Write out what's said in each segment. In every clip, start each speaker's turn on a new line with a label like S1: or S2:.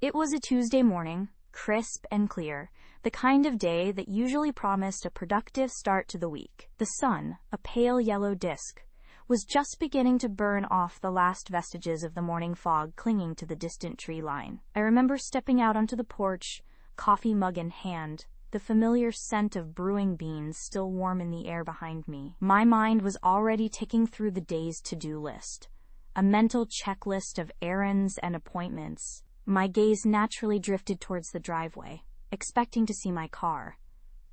S1: It was a Tuesday morning, crisp and clear, the kind of day that usually promised a productive start to the week. The sun, a pale yellow disk, was just beginning to burn off the last vestiges of the morning fog clinging to the distant tree line. I remember stepping out onto the porch, coffee mug in hand, the familiar scent of brewing beans still warm in the air behind me. My mind was already ticking through the day's to-do list, a mental checklist of errands and appointments. My gaze naturally drifted towards the driveway, expecting to see my car,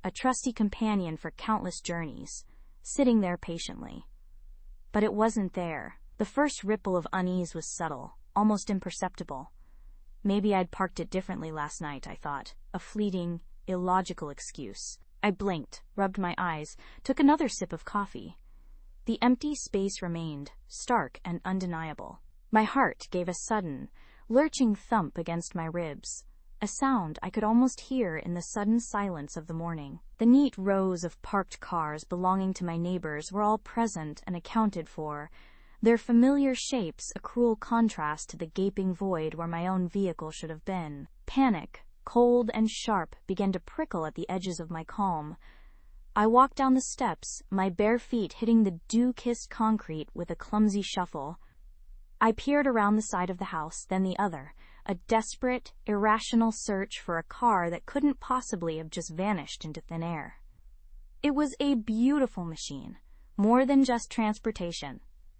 S1: a trusty companion for countless journeys, sitting there patiently. But it wasn't there. The first ripple of unease was subtle, almost imperceptible. Maybe I'd parked it differently last night, I thought, a fleeting, illogical excuse. I blinked, rubbed my eyes, took another sip of coffee. The empty space remained, stark and undeniable. My heart gave a sudden, lurching thump against my ribs, a sound I could almost hear in the sudden silence of the morning. The neat rows of parked cars belonging to my neighbors were all present and accounted for, their familiar shapes a cruel contrast to the gaping void where my own vehicle should have been. Panic, cold and sharp, began to prickle at the edges of my calm. I walked down the steps, my bare feet hitting the dew-kissed concrete with a clumsy shuffle. I peered around the side of the house, then the other, a desperate, irrational search for a car that couldn't possibly have just vanished into thin air. It was a beautiful machine, more than just transportation.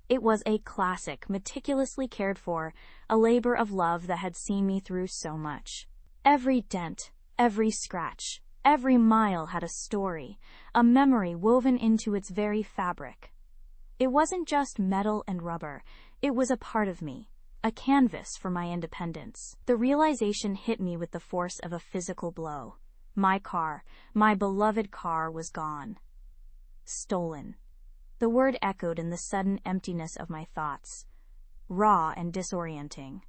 S1: It was a classic, meticulously cared for, a labor of love that had seen me through so much. Every dent, every scratch, every mile had a story, a memory woven into its very fabric. It wasn't just metal and rubber, it was a part of me, a canvas for my independence. The realization hit me with the force of a physical blow. My car, my beloved car, was gone. Stolen. The word echoed in the sudden emptiness of my thoughts, raw and disorienting.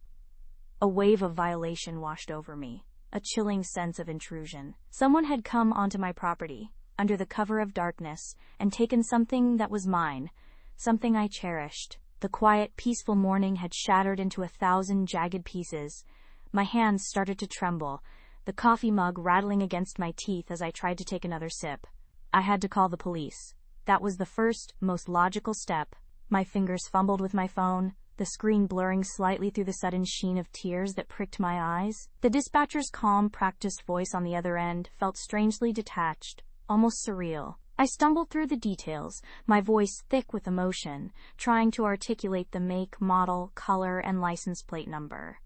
S1: A wave of violation washed over me, a chilling sense of intrusion. Someone had come onto my property, under the cover of darkness, and taken something that was mine, something I cherished. The quiet, peaceful morning had shattered into 1,000 jagged pieces. My hands started to tremble, the coffee mug rattling against my teeth as I tried to take another sip. I had to call the police. That was the first, most logical step. My fingers fumbled with my phone, the screen blurring slightly through the sudden sheen of tears that pricked my eyes. The dispatcher's calm, practiced voice on the other end felt strangely detached, almost surreal. I stumbled through the details, my voice thick with emotion, trying to articulate the make, model, color, and license plate number.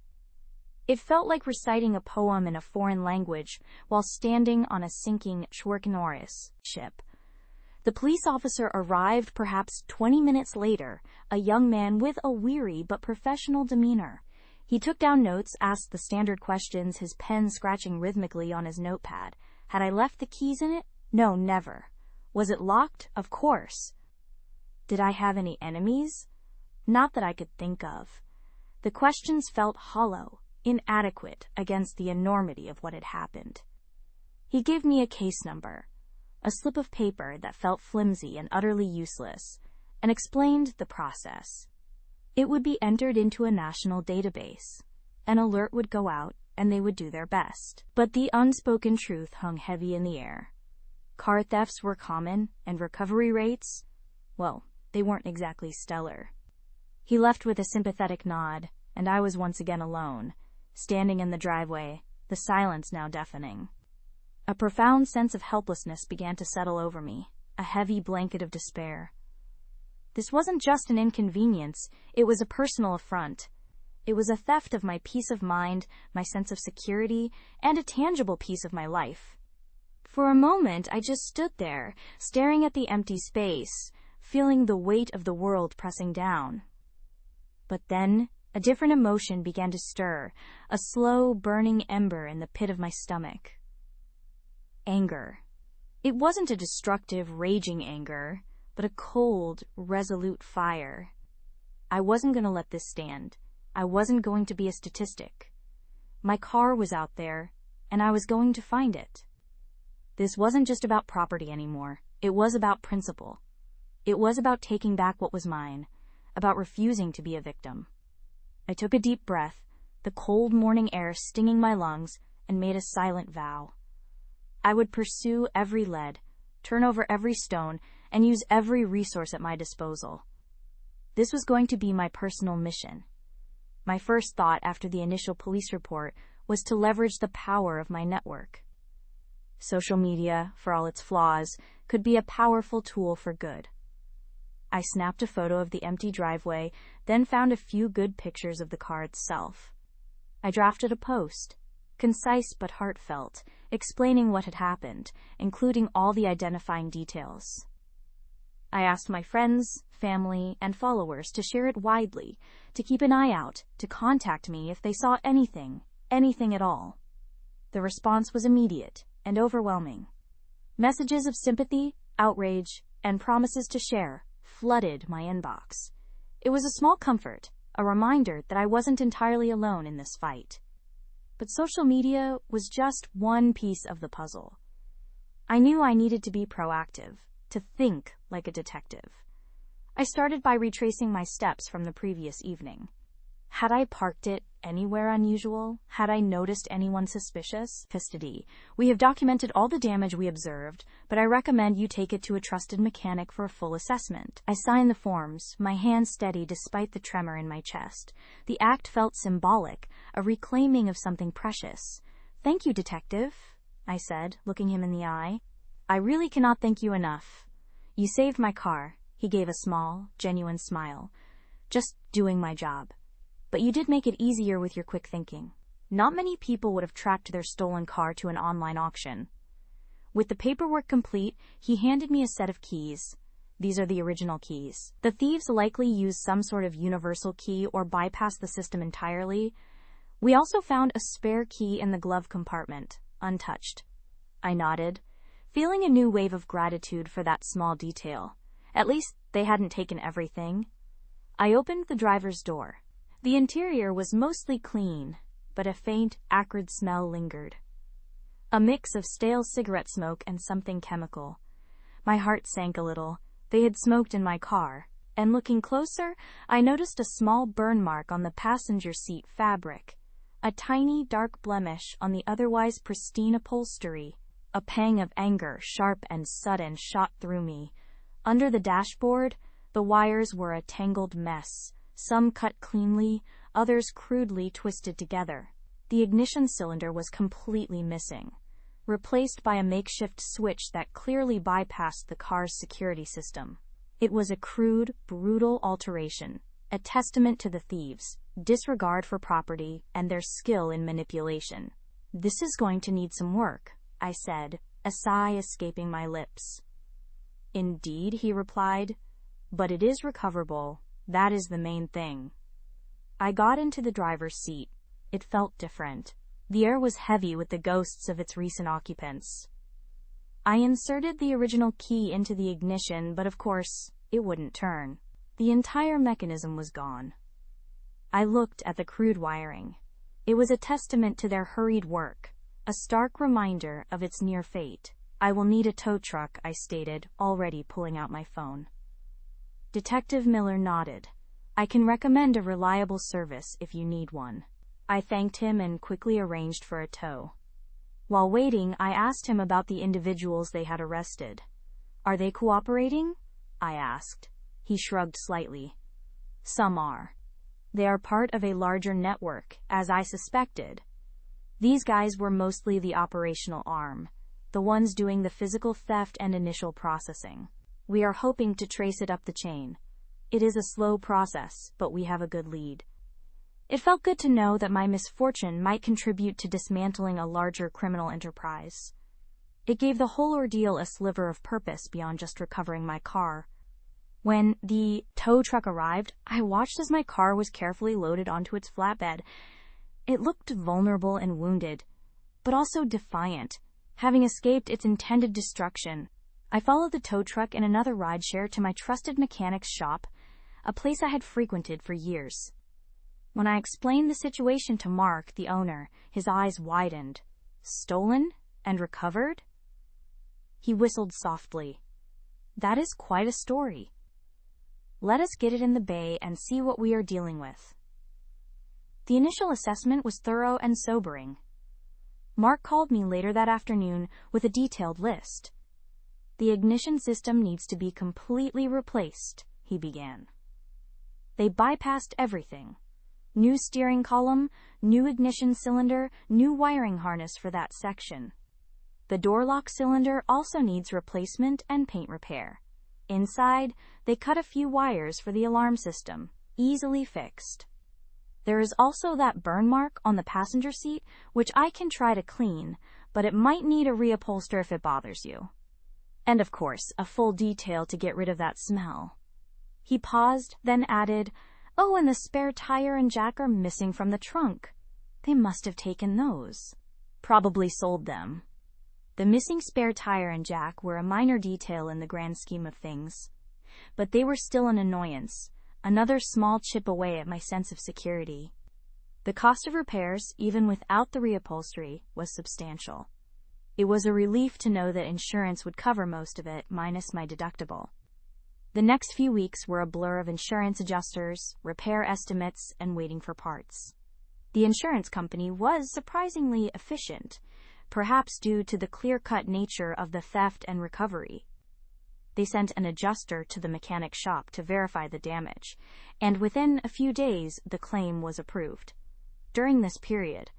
S1: It felt like reciting a poem in a foreign language while standing on a sinking Schwerk ship. The police officer arrived perhaps 20 minutes later, a young man with a weary but professional demeanor. He took down notes, asked the standard questions, his pen scratching rhythmically on his notepad. Had I left the keys in it? No, never. Was it locked? Of course. Did I have any enemies? Not that I could think of. The questions felt hollow, inadequate against the enormity of what had happened. He gave me a case number, a slip of paper that felt flimsy and utterly useless, and explained the process. It would be entered into a national database. An alert would go out, and they would do their best. But the unspoken truth hung heavy in the air. Car thefts were common, and recovery rates, well, they weren't exactly stellar. He left with a sympathetic nod, and I was once again alone, standing in the driveway, the silence now deafening. A profound sense of helplessness began to settle over me, a heavy blanket of despair. This wasn't just an inconvenience, it was a personal affront. It was a theft of my peace of mind, my sense of security, and a tangible piece of my life. For a moment, I just stood there, staring at the empty space, feeling the weight of the world pressing down. But then, a different emotion began to stir, a slow, burning ember in the pit of my stomach. Anger. It wasn't a destructive, raging anger, but a cold, resolute fire. I wasn't going to let this stand. I wasn't going to be a statistic. My car was out there, and I was going to find it. This wasn't just about property anymore. It was about principle. It was about taking back what was mine, about refusing to be a victim. I took a deep breath, the cold morning air stinging my lungs, and made a silent vow. I would pursue every lead, turn over every stone, and use every resource at my disposal. This was going to be my personal mission. My first thought after the initial police report was to leverage the power of my network. Social media, for all its flaws, could be a powerful tool for good. I snapped a photo of the empty driveway, then found a few good pictures of the car itself. I drafted a post, concise but heartfelt, explaining what had happened, including all the identifying details. I asked my friends, family, and followers to share it widely, to keep an eye out, to contact me if they saw anything at all. The response was immediate and overwhelming. Messages of sympathy, outrage, and promises to share flooded my inbox. It was a small comfort, a reminder that I wasn't entirely alone in this fight. But social media was just one piece of the puzzle. I knew I needed to be proactive, to think like a detective. I started by retracing my steps from the previous evening. Had I parked it anywhere unusual? Had I noticed anyone suspicious? Custody. We have documented all the damage we observed, but I recommend you take it to a trusted mechanic for a full assessment. I signed the forms, my hand steady despite the tremor in my chest. The act felt symbolic, a reclaiming of something precious. Thank you, detective, I said, looking him in the eye. I really cannot thank you enough. You saved my car. He gave a small, genuine smile. Just doing my job. But you did make it easier with your quick thinking. Not many people would have tracked their stolen car to an online auction. With the paperwork complete, he handed me a set of keys. These are the original keys. The thieves likely used some sort of universal key or bypassed the system entirely. We also found a spare key in the glove compartment, untouched. I nodded, feeling a new wave of gratitude for that small detail. At least they hadn't taken everything. I opened the driver's door. The interior was mostly clean, but a faint, acrid smell lingered. A mix of stale cigarette smoke and something chemical. My heart sank a little. They had smoked in my car, and looking closer, I noticed a small burn mark on the passenger seat fabric, a tiny dark blemish on the otherwise pristine upholstery. A pang of anger, sharp and sudden, shot through me. Under the dashboard, the wires were a tangled mess. Some cut cleanly, others crudely twisted together. The ignition cylinder was completely missing, replaced by a makeshift switch that clearly bypassed the car's security system. It was a crude, brutal alteration, a testament to the thieves' disregard for property and their skill in manipulation. This is going to need some work, I said, a sigh escaping my lips. Indeed, he replied, but it is recoverable. That is the main thing. I got into the driver's seat. It felt different. The air was heavy with the ghosts of its recent occupants. I inserted the original key into the ignition, but of course, it wouldn't turn. The entire mechanism was gone. I looked at the crude wiring. It was a testament to their hurried work, a stark reminder of its near fate. I will need a tow truck, I stated, already pulling out my phone. Detective Miller nodded. I can recommend a reliable service if you need one. I thanked him and quickly arranged for a tow. While waiting, I asked him about the individuals they had arrested. Are they cooperating? I asked. He shrugged slightly. Some are. They are part of a larger network, as I suspected. These guys were mostly the operational arm, the ones doing the physical theft and initial processing. We are hoping to trace it up the chain. It is a slow process, but we have a good lead. It felt good to know that my misfortune might contribute to dismantling a larger criminal enterprise. It gave the whole ordeal a sliver of purpose beyond just recovering my car. When the tow truck arrived, I watched as my car was carefully loaded onto its flatbed. It looked vulnerable and wounded, but also defiant, having escaped its intended destruction. I followed the tow truck and another rideshare to my trusted mechanic's shop, a place I had frequented for years. When I explained the situation to Mark, the owner, his eyes widened. Stolen and recovered? He whistled softly. That is quite a story. Let us get it in the bay and see what we are dealing with. The initial assessment was thorough and sobering. Mark called me later that afternoon with a detailed list. The ignition system needs to be completely replaced, he began. They bypassed everything. New steering column, new ignition cylinder, new wiring harness for that section. The door lock cylinder also needs replacement and paint repair. Inside, they cut a few wires for the alarm system, easily fixed. There is also that burn mark on the passenger seat, which I can try to clean, but it might need a reupholster if it bothers you. And of course, a full detail to get rid of that smell. He paused, then added, "Oh, and the spare tire and jack are missing from the trunk. They must have taken those. Probably sold them." The missing spare tire and jack were a minor detail in the grand scheme of things, but they were still an annoyance, another small chip away at my sense of security. The cost of repairs, even without the reupholstery, was substantial. It was a relief to know that insurance would cover most of it, minus my deductible. The next few weeks were a blur of insurance adjusters, repair estimates, and waiting for parts. The insurance company was surprisingly efficient, perhaps due to the clear-cut nature of the theft and recovery. They sent an adjuster to the mechanic shop to verify the damage, and within a few days the claim was approved. During this period,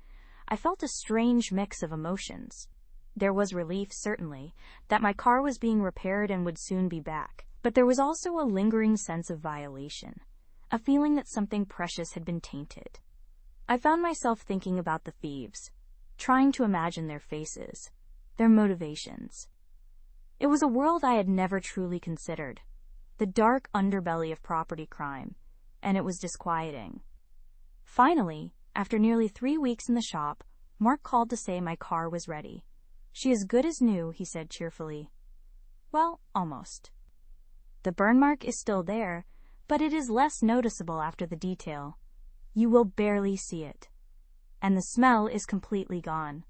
S1: I felt a strange mix of emotions. There was relief, certainly, that my car was being repaired and would soon be back, but there was also a lingering sense of violation, a feeling that something precious had been tainted. I found myself thinking about the thieves, trying to imagine their faces, their motivations. It was a world I had never truly considered, the dark underbelly of property crime, and it was disquieting. Finally, after nearly 3 weeks in the shop, Mark called to say my car was ready. "She is good as new," he said cheerfully. Well, almost. The burn mark is still there, but it is less noticeable after the detail. You will barely see it. And the smell is completely gone.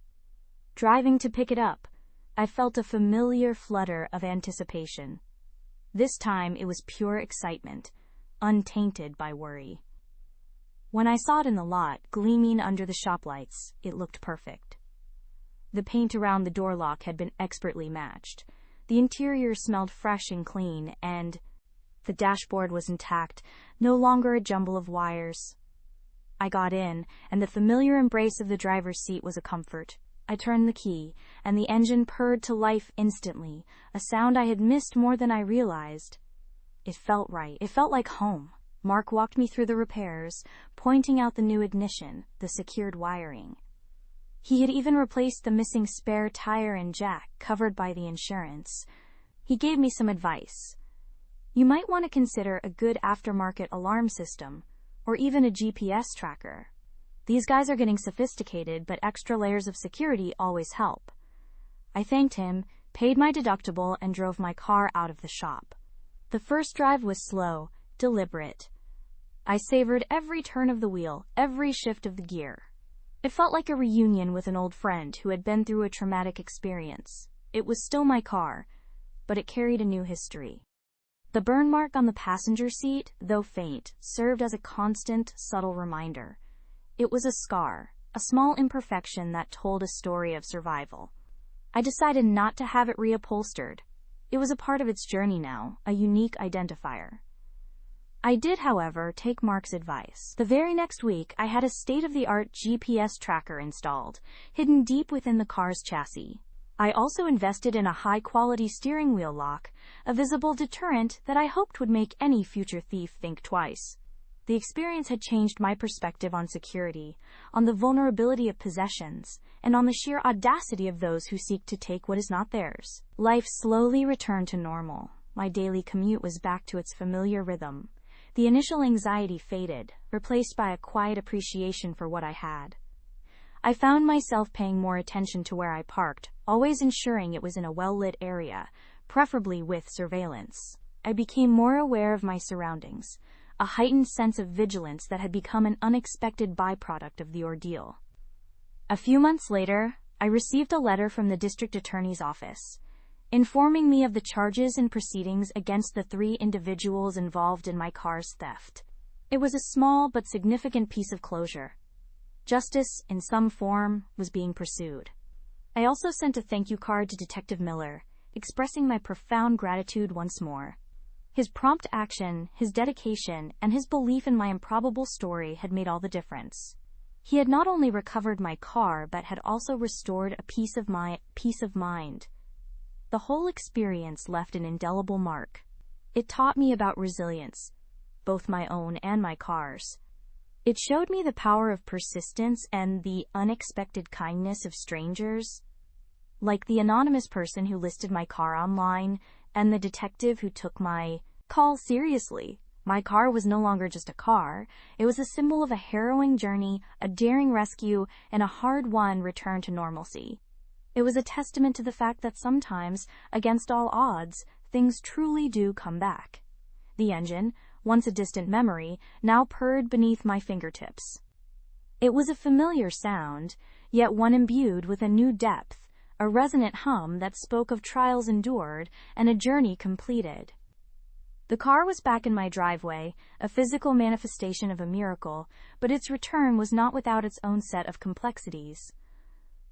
S1: Driving to pick it up, I felt a familiar flutter of anticipation. This time it was pure excitement, untainted by worry. When I saw it in the lot, gleaming under the shop lights, it looked perfect. The paint around the door lock had been expertly matched. The interior smelled fresh and clean, and the dashboard was intact, no longer a jumble of wires. I got in, and the familiar embrace of the driver's seat was a comfort. I turned the key, and the engine purred to life instantly, a sound I had missed more than I realized. It felt right. It felt like home. Mark walked me through the repairs, pointing out the new ignition, the secured wiring. He had even replaced the missing spare tire and jack, covered by the insurance. He gave me some advice. You might want to consider a good aftermarket alarm system, or even a GPS tracker. These guys are getting sophisticated, but extra layers of security always help. I thanked him, paid my deductible, and drove my car out of the shop. The first drive was slow, deliberate. I savored every turn of the wheel, every shift of the gear. It felt like a reunion with an old friend who had been through a traumatic experience. It was still my car, but it carried a new history. The burn mark on the passenger seat, though faint, served as a constant, subtle reminder. It was a scar, a small imperfection that told a story of survival. I decided not to have it reupholstered. It was a part of its journey now, a unique identifier. I did, however, take Mark's advice. The very next week, I had a state-of-the-art GPS tracker installed, hidden deep within the car's chassis. I also invested in a high-quality steering wheel lock, a visible deterrent that I hoped would make any future thief think twice. The experience had changed my perspective on security, on the vulnerability of possessions, and on the sheer audacity of those who seek to take what is not theirs. Life slowly returned to normal. My daily commute was back to its familiar rhythm. The initial anxiety faded, replaced by a quiet appreciation for what I had. I found myself paying more attention to where I parked, always ensuring it was in a well-lit area, preferably with surveillance. I became more aware of my surroundings, a heightened sense of vigilance that had become an unexpected byproduct of the ordeal. A few months later, I received a letter from the district attorney's office, informing me of the charges and proceedings against the 3 individuals involved in my car's theft. It was a small but significant piece of closure. Justice, in some form, was being pursued. I also sent a thank you card to Detective Miller, expressing my profound gratitude once more. His prompt action, his dedication, and his belief in my improbable story had made all the difference. He had not only recovered my car, but had also restored a peace of mind. The whole experience left an indelible mark. It taught me about resilience, both my own and my car's. It showed me the power of persistence and the unexpected kindness of strangers, like the anonymous person who listed my car online and the detective who took my call seriously. My car was no longer just a car. It was a symbol of a harrowing journey, a daring rescue, and a hard-won return to normalcy. It was a testament to the fact that sometimes, against all odds, things truly do come back. The engine, once a distant memory, now purred beneath my fingertips. It was a familiar sound, yet one imbued with a new depth, a resonant hum that spoke of trials endured and a journey completed. The car was back in my driveway, a physical manifestation of a miracle, but its return was not without its own set of complexities.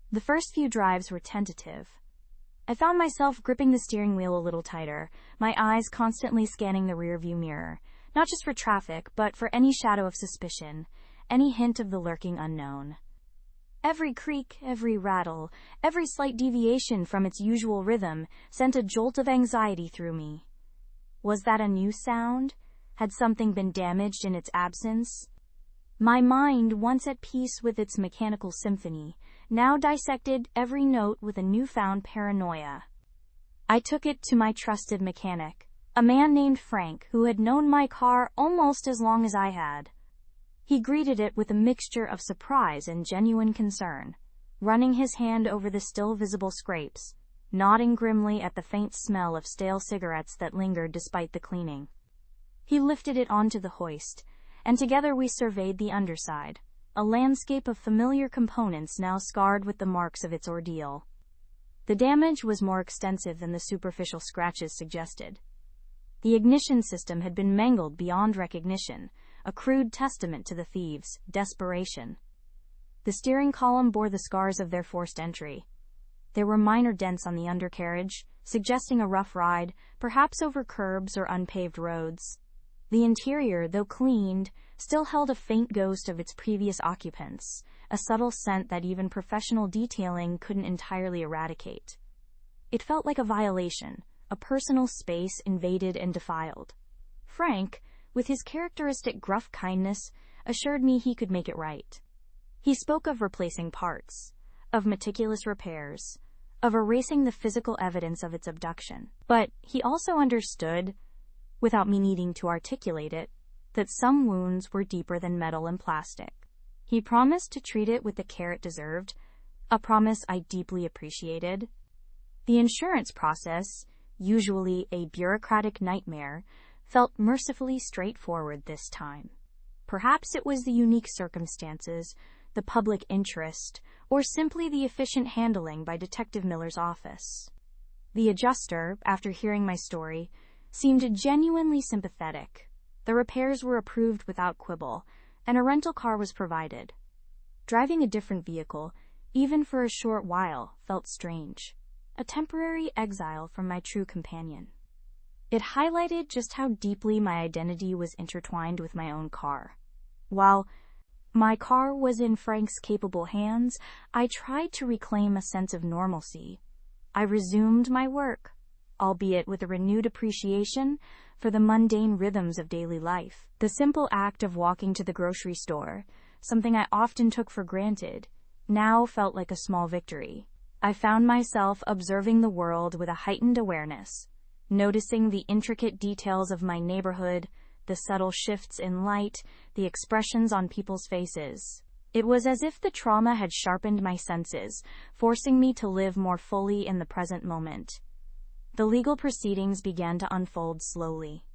S1: The first few drives were tentative. I found myself gripping the steering wheel a little tighter, my eyes constantly scanning the rearview mirror, not just for traffic, but for any shadow of suspicion, any hint of the lurking unknown. Every creak, every rattle, every slight deviation from its usual rhythm sent a jolt of anxiety through me. Was that a new sound? Had something been damaged in its absence? My mind, once at peace with its mechanical symphony, now dissected every note with a newfound paranoia. I took it to my trusted mechanic, a man named Frank who had known my car almost as long as I had. He greeted it with a mixture of surprise and genuine concern, running his hand over the still visible scrapes, nodding grimly at the faint smell of stale cigarettes that lingered despite the cleaning. He lifted it onto the hoist, and together we surveyed the underside, a landscape of familiar components now scarred with the marks of its ordeal. The damage was more extensive than the superficial scratches suggested. The ignition system had been mangled beyond recognition, a crude testament to the thieves' desperation. The steering column bore the scars of their forced entry. There were minor dents on the undercarriage, suggesting a rough ride, perhaps over curbs or unpaved roads. The interior, though cleaned, still held a faint ghost of its previous occupants, a subtle scent that even professional detailing couldn't entirely eradicate. It felt like a violation, a personal space invaded and defiled. Frank, with his characteristic gruff kindness, assured me he could make it right. He spoke of replacing parts, of meticulous repairs, of erasing the physical evidence of its abduction. But he also understood, without me needing to articulate it, that some wounds were deeper than metal and plastic. He promised to treat it with the care it deserved, a promise I deeply appreciated. The insurance process, usually a bureaucratic nightmare, felt mercifully straightforward this time. Perhaps it was the unique circumstances, the public interest, or simply the efficient handling by Detective Miller's office. The adjuster, after hearing my story, seemed genuinely sympathetic. The repairs were approved without quibble, and a rental car was provided. Driving a different vehicle, even for a short while, felt strange. A temporary exile from my true companion. It highlighted just how deeply my identity was intertwined with my own car. While my car was in Frank's capable hands, I tried to reclaim a sense of normalcy. I resumed my work, albeit with a renewed appreciation for the mundane rhythms of daily life. The simple act of walking to the grocery store, something I often took for granted, now felt like a small victory. I found myself observing the world with a heightened awareness, noticing the intricate details of my neighborhood, the subtle shifts in light, the expressions on people's faces. It was as if the trauma had sharpened my senses, forcing me to live more fully in the present moment. The legal proceedings began to unfold slowly.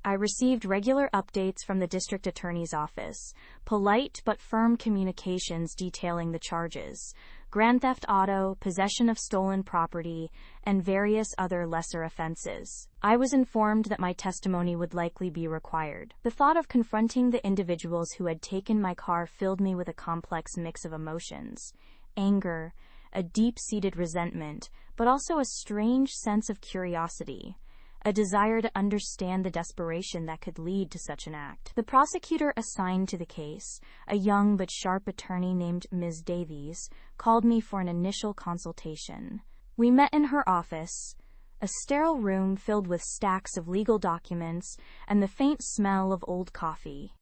S1: I received regular updates from the district attorney's office, polite but firm communications detailing the charges: grand theft auto, possession of stolen property, and various other lesser offenses. I was informed that my testimony would likely be required. The thought of confronting the individuals who had taken my car filled me with a complex mix of emotions: anger, a deep-seated resentment, but also a strange sense of curiosity, a desire to understand the desperation that could lead to such an act. The prosecutor assigned to the case, a young but sharp attorney named Ms. Davies, called me for an initial consultation. We met in her office, a sterile room filled with stacks of legal documents and the faint smell of old coffee.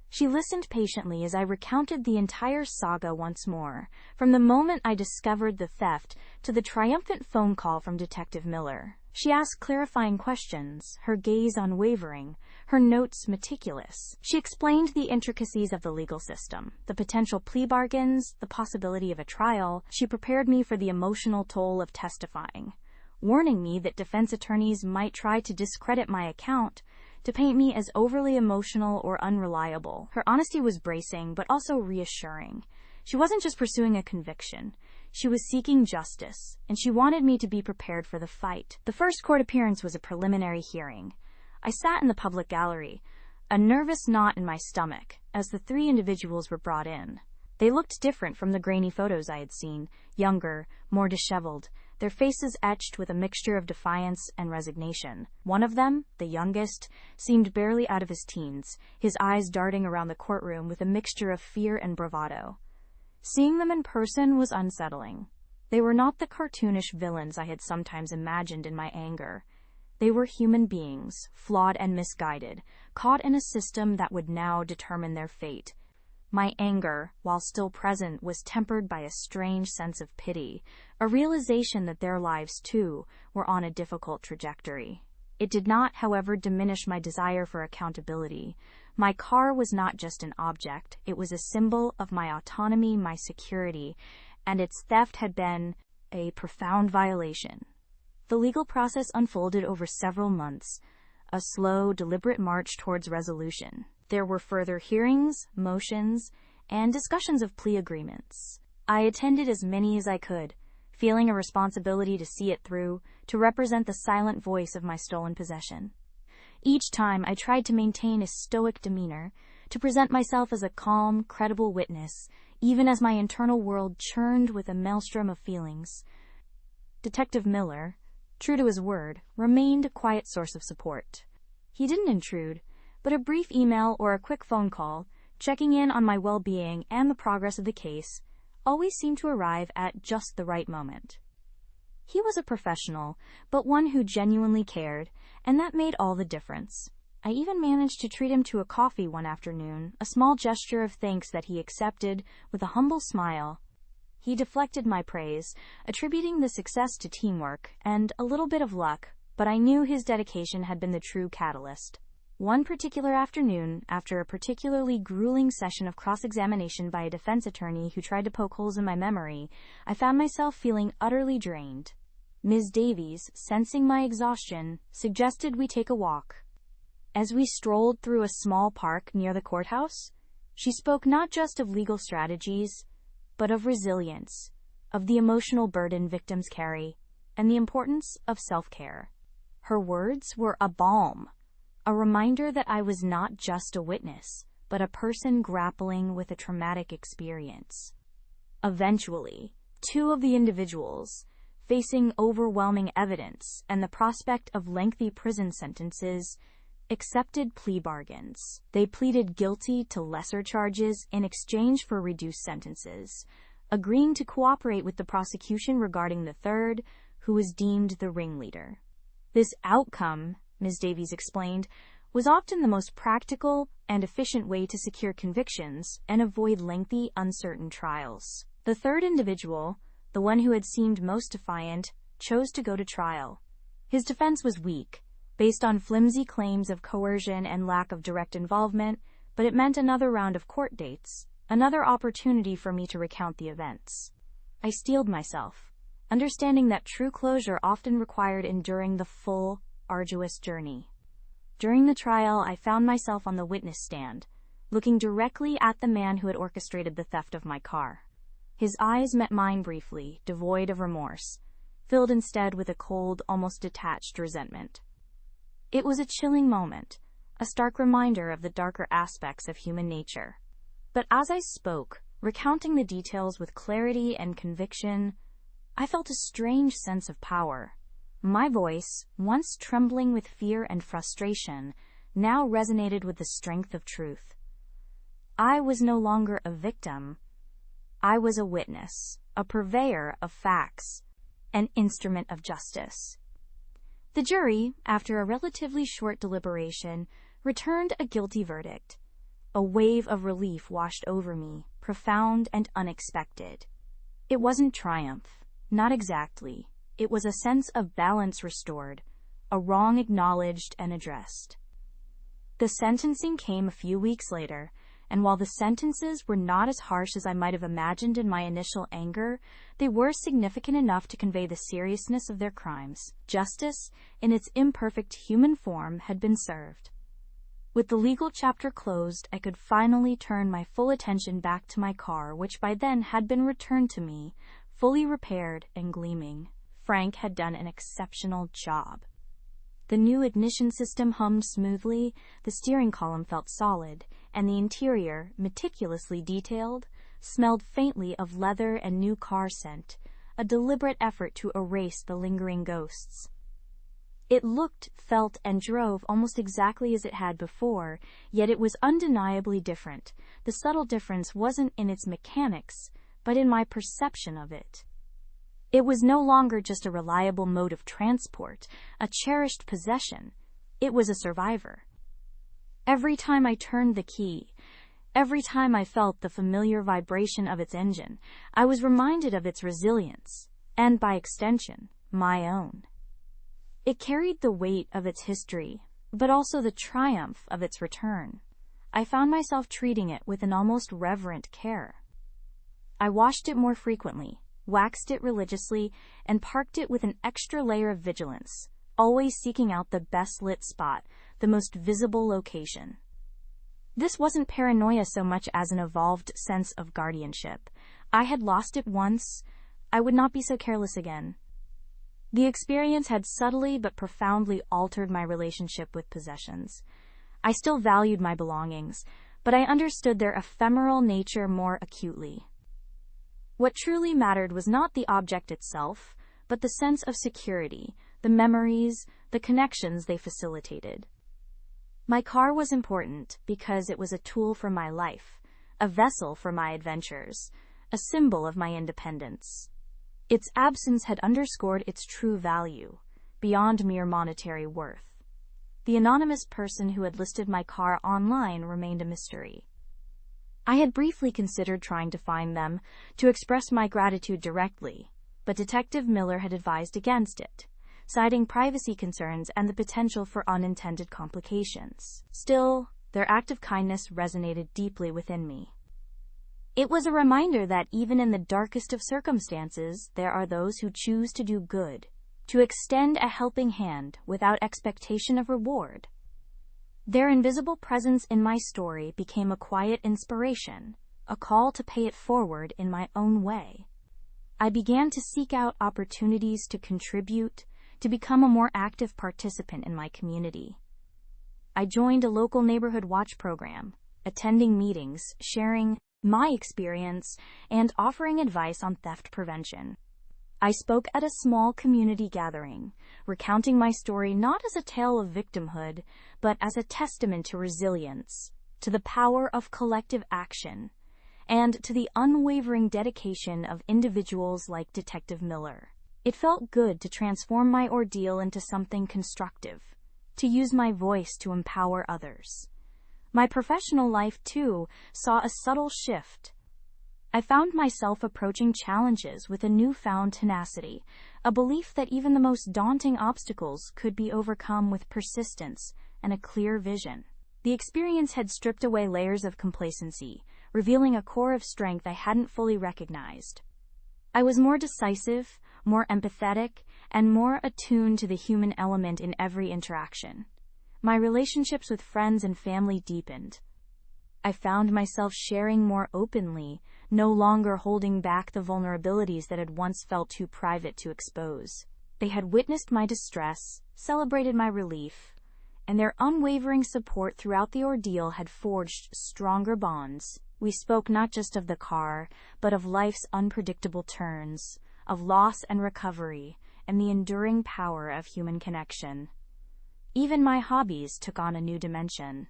S1: She listened patiently as I recounted the entire saga once more, from the moment I discovered the theft to the triumphant phone call from Detective Miller. She asked clarifying questions, her gaze unwavering, her notes meticulous. She explained the intricacies of the legal system, the potential plea bargains, the possibility of a trial. She prepared me for the emotional toll of testifying, warning me that defense attorneys might try to discredit my account, to paint me as overly emotional or unreliable. Her honesty was bracing, but also reassuring. She wasn't just pursuing a conviction. She was seeking justice, and she wanted me to be prepared for the fight. The first court appearance was a preliminary hearing. I sat in the public gallery, a nervous knot in my stomach, as the three individuals were brought in. They looked different from the grainy photos I had seen: younger, more disheveled, their faces etched with a mixture of defiance and resignation. One of them, the youngest, seemed barely out of his teens, his eyes darting around the courtroom with a mixture of fear and bravado. Seeing them in person was unsettling. They were not the cartoonish villains I had sometimes imagined in my anger. They were human beings, flawed and misguided, caught in a system that would now determine their fate. My anger, while still present, was tempered by a strange sense of pity, a realization that their lives, too, were on a difficult trajectory. It did not, however, diminish my desire for accountability. My car was not just an object, it was a symbol of my autonomy, my security, and its theft had been a profound violation. The legal process unfolded over several months, a slow, deliberate march towards resolution. There were further hearings, motions, and discussions of plea agreements. I attended as many as I could, feeling a responsibility to see it through, to represent the silent voice of my stolen possession. Each time I tried to maintain a stoic demeanor, to present myself as a calm, credible witness, even as my internal world churned with a maelstrom of feelings. Detective Miller, true to his word, remained a quiet source of support. He didn't intrude, but a brief email or a quick phone call, checking in on my well-being and the progress of the case, always seemed to arrive at just the right moment. He was a professional, but one who genuinely cared, and that made all the difference. I even managed to treat him to a coffee one afternoon, a small gesture of thanks that he accepted with a humble smile. He deflected my praise, attributing the success to teamwork and a little bit of luck, but I knew his dedication had been the true catalyst. One particular afternoon, after a particularly grueling session of cross-examination by a defense attorney who tried to poke holes in my memory, I found myself feeling utterly drained. Ms. Davies, sensing my exhaustion, suggested we take a walk. As we strolled through a small park near the courthouse, she spoke not just of legal strategies, but of resilience, of the emotional burden victims carry, and the importance of self-care. Her words were a balm, a reminder that I was not just a witness, but a person grappling with a traumatic experience. Eventually, two of the individuals, facing overwhelming evidence and the prospect of lengthy prison sentences, accepted plea bargains. They pleaded guilty to lesser charges in exchange for reduced sentences, agreeing to cooperate with the prosecution regarding the third, who was deemed the ringleader. This outcome, Ms. Davies explained, was often the most practical and efficient way to secure convictions and avoid lengthy, uncertain trials. The third individual, the one who had seemed most defiant, chose to go to trial. His defense was weak, based on flimsy claims of coercion and lack of direct involvement, but it meant another round of court dates, another opportunity for me to recount the events. I steeled myself, understanding that true closure often required enduring the full, arduous journey. During the trial, I found myself on the witness stand, looking directly at the man who had orchestrated the theft of my car. His eyes met mine briefly, devoid of remorse, filled instead with a cold, almost detached resentment. It was a chilling moment, a stark reminder of the darker aspects of human nature. But as I spoke, recounting the details with clarity and conviction, I felt a strange sense of power. My voice, once trembling with fear and frustration, now resonated with the strength of truth. I was no longer a victim. I was a witness, a purveyor of facts, an instrument of justice. The jury, after a relatively short deliberation, returned a guilty verdict. A wave of relief washed over me, profound and unexpected. It wasn't triumph, not exactly. It was a sense of balance restored, a wrong acknowledged and addressed. The sentencing came a few weeks later, and while the sentences were not as harsh as I might have imagined in my initial anger, they were significant enough to convey the seriousness of their crimes. Justice, in its imperfect human form, had been served. With the legal chapter closed, I could finally turn my full attention back to my car, which by then had been returned to me, fully repaired and gleaming. Frank had done an exceptional job. The new ignition system hummed smoothly, the steering column felt solid, and the interior, meticulously detailed, smelled faintly of leather and new car scent, a deliberate effort to erase the lingering ghosts. It looked, felt, and drove almost exactly as it had before, yet it was undeniably different. The subtle difference wasn't in its mechanics, but in my perception of it. It was no longer just a reliable mode of transport, a cherished possession. It was a survivor. Every time I turned the key, every time I felt the familiar vibration of its engine, I was reminded of its resilience, and by extension, my own. It carried the weight of its history, but also the triumph of its return. I found myself treating it with an almost reverent care. I washed it more frequently, waxed it religiously, and parked it with an extra layer of vigilance, always seeking out the best lit spot, the most visible location. This wasn't paranoia so much as an evolved sense of guardianship. I had lost it once. I would not be so careless again. The experience had subtly but profoundly altered my relationship with possessions. I still valued my belongings, but I understood their ephemeral nature more acutely. What truly mattered was not the object itself, but the sense of security, the memories, the connections they facilitated. My car was important because it was a tool for my life, a vessel for my adventures, a symbol of my independence. Its absence had underscored its true value, beyond mere monetary worth. The anonymous person who had listed my car online remained a mystery. I had briefly considered trying to find them, to express my gratitude directly, but Detective Miller had advised against it, citing privacy concerns and the potential for unintended complications. Still, their act of kindness resonated deeply within me. It was a reminder that even in the darkest of circumstances, there are those who choose to do good, to extend a helping hand without expectation of reward. Their invisible presence in my story became a quiet inspiration, a call to pay it forward in my own way. I began to seek out opportunities to contribute, to become a more active participant in my community. I joined a local neighborhood watch program, attending meetings, sharing my experience, and offering advice on theft prevention. I spoke at a small community gathering, recounting my story not as a tale of victimhood, but as a testament to resilience, to the power of collective action, and to the unwavering dedication of individuals like Detective Miller. It felt good to transform my ordeal into something constructive, to use my voice to empower others. My professional life, too, saw a subtle shift. I found myself approaching challenges with a newfound tenacity, a belief that even the most daunting obstacles could be overcome with persistence and a clear vision. The experience had stripped away layers of complacency, revealing a core of strength I hadn't fully recognized. I was more decisive, more empathetic, and more attuned to the human element in every interaction. My relationships with friends and family deepened. I found myself sharing more openly, no longer holding back the vulnerabilities that had once felt too private to expose. They had witnessed my distress, celebrated my relief, and their unwavering support throughout the ordeal had forged stronger bonds. We spoke not just of the car, but of life's unpredictable turns, of loss and recovery, and the enduring power of human connection. Even my hobbies took on a new dimension.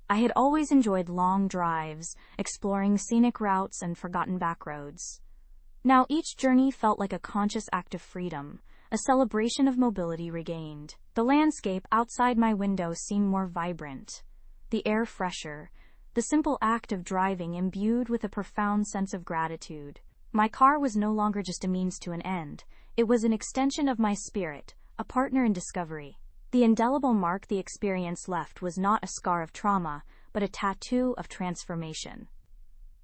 S1: I had always enjoyed long drives, exploring scenic routes and forgotten backroads. Now each journey felt like a conscious act of freedom, a celebration of mobility regained. The landscape outside my window seemed more vibrant, the air fresher, the simple act of driving imbued with a profound sense of gratitude. My car was no longer just a means to an end. It was an extension of my spirit, a partner in discovery. The indelible mark the experience left was not a scar of trauma, but a tattoo of transformation.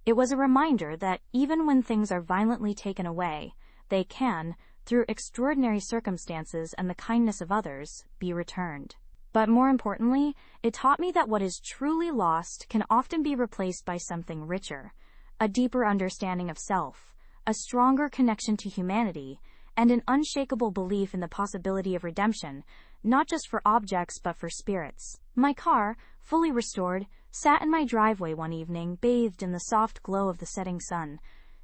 S1: It was a reminder that even when things are violently taken away, they can, through extraordinary circumstances and the kindness of others, be returned. But more importantly, it taught me that what is truly lost can often be replaced by something richer, a deeper understanding of self, a stronger connection to humanity, and an unshakable belief in the possibility of redemption, not just for objects but for spirits. My car, fully restored, sat in my driveway one evening, bathed in the soft glow of the setting sun.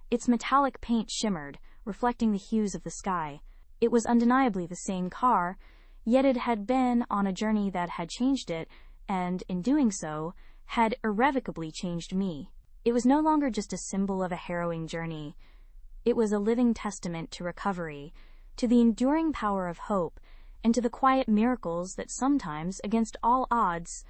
S1: Its metallic paint shimmered, reflecting the hues of the sky. It was undeniably the same car, yet it had been on a journey that had changed it, and, in doing so, had irrevocably changed me. It was no longer just a symbol of a harrowing journey. It was a living testament to recovery, to the enduring power of hope, and to the quiet miracles that sometimes, against all odds,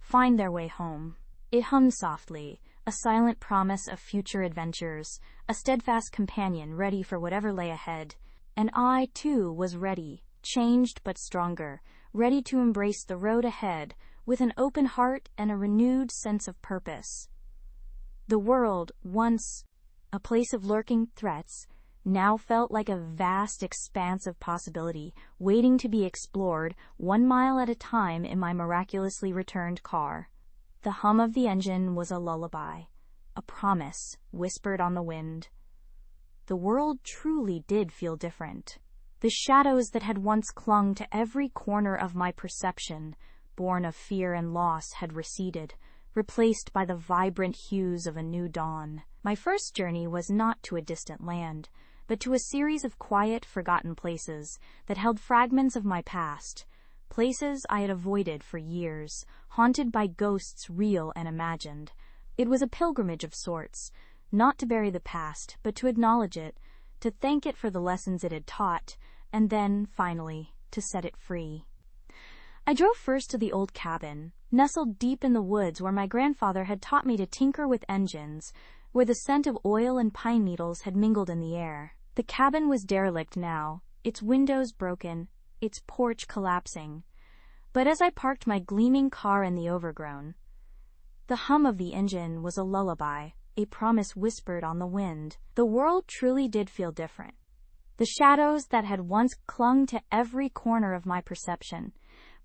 S1: find their way home. It hummed softly, a silent promise of future adventures, a steadfast companion ready for whatever lay ahead. And I, too, was ready, changed but stronger, ready to embrace the road ahead with an open heart and a renewed sense of purpose. The world, once a place of lurking threats, now felt like a vast expanse of possibility, waiting to be explored 1 mile at a time in my miraculously returned car. The hum of the engine was a lullaby, a promise whispered on the wind. The world truly did feel different. The shadows that had once clung to every corner of my perception, born of fear and loss, had receded, replaced by the vibrant hues of a new dawn. My first journey was not to a distant land, but to a series of quiet, forgotten places that held fragments of my past, places I had avoided for years, haunted by ghosts real and imagined. It was a pilgrimage of sorts, not to bury the past, but to acknowledge it, to thank it for the lessons it had taught, and then, finally, to set it free. I drove first to the old cabin, nestled deep in the woods where my grandfather had taught me to tinker with engines, where the scent of oil and pine needles had mingled in the air. The cabin was derelict now, its windows broken, its porch collapsing. But as I parked my gleaming car in the overgrown, the hum of the engine was a lullaby, a promise whispered on the wind. The world truly did feel different. The shadows that had once clung to every corner of my perception,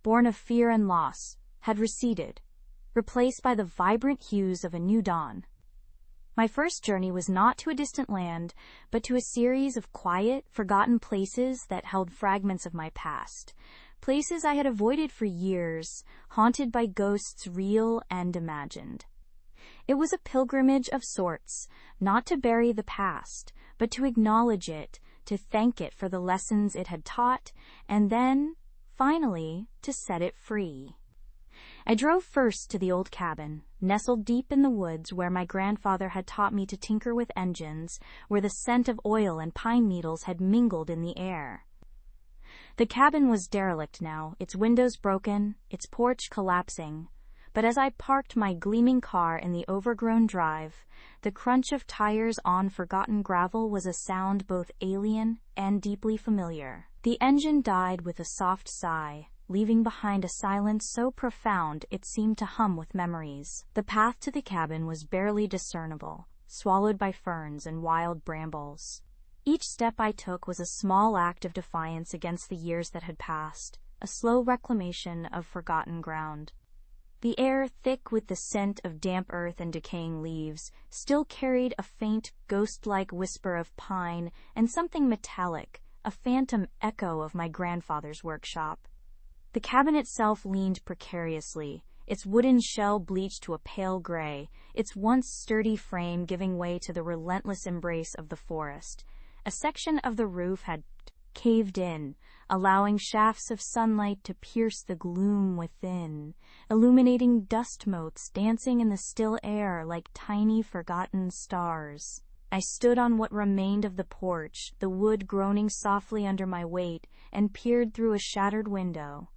S1: born of fear and loss, had receded, replaced by the vibrant hues of a new dawn. My first journey was not to a distant land, but to a series of quiet, forgotten places that held fragments of my past, places I had avoided for years, haunted by ghosts real and imagined. It was a pilgrimage of sorts, not to bury the past, but to acknowledge it, to thank it for the lessons it had taught, and then, finally, to set it free. I drove first to the old cabin, nestled deep in the woods where my grandfather had taught me to tinker with engines, where the scent of oil and pine needles had mingled in the air. The cabin was derelict now, its windows broken, its porch collapsing. But as I parked my gleaming car in the overgrown drive, the crunch of tires on forgotten gravel was a sound both alien and deeply familiar. The engine died with a soft sigh, leaving behind a silence so profound it seemed to hum with memories. The path to the cabin was barely discernible, swallowed by ferns and wild brambles. Each step I took was a small act of defiance against the years that had passed, a slow reclamation of forgotten ground. The air, thick with the scent of damp earth and decaying leaves, still carried a faint, ghost-like whisper of pine and something metallic, a phantom echo of my grandfather's workshop. The cabin itself leaned precariously, its wooden shell bleached to a pale gray, its once sturdy frame giving way to the relentless embrace of the forest. A section of the roof had caved in, allowing shafts of sunlight to pierce the gloom within, illuminating dust motes dancing in the still air like tiny forgotten stars. I stood on what remained of the porch, the wood groaning softly under my weight, and peered through a shattered window.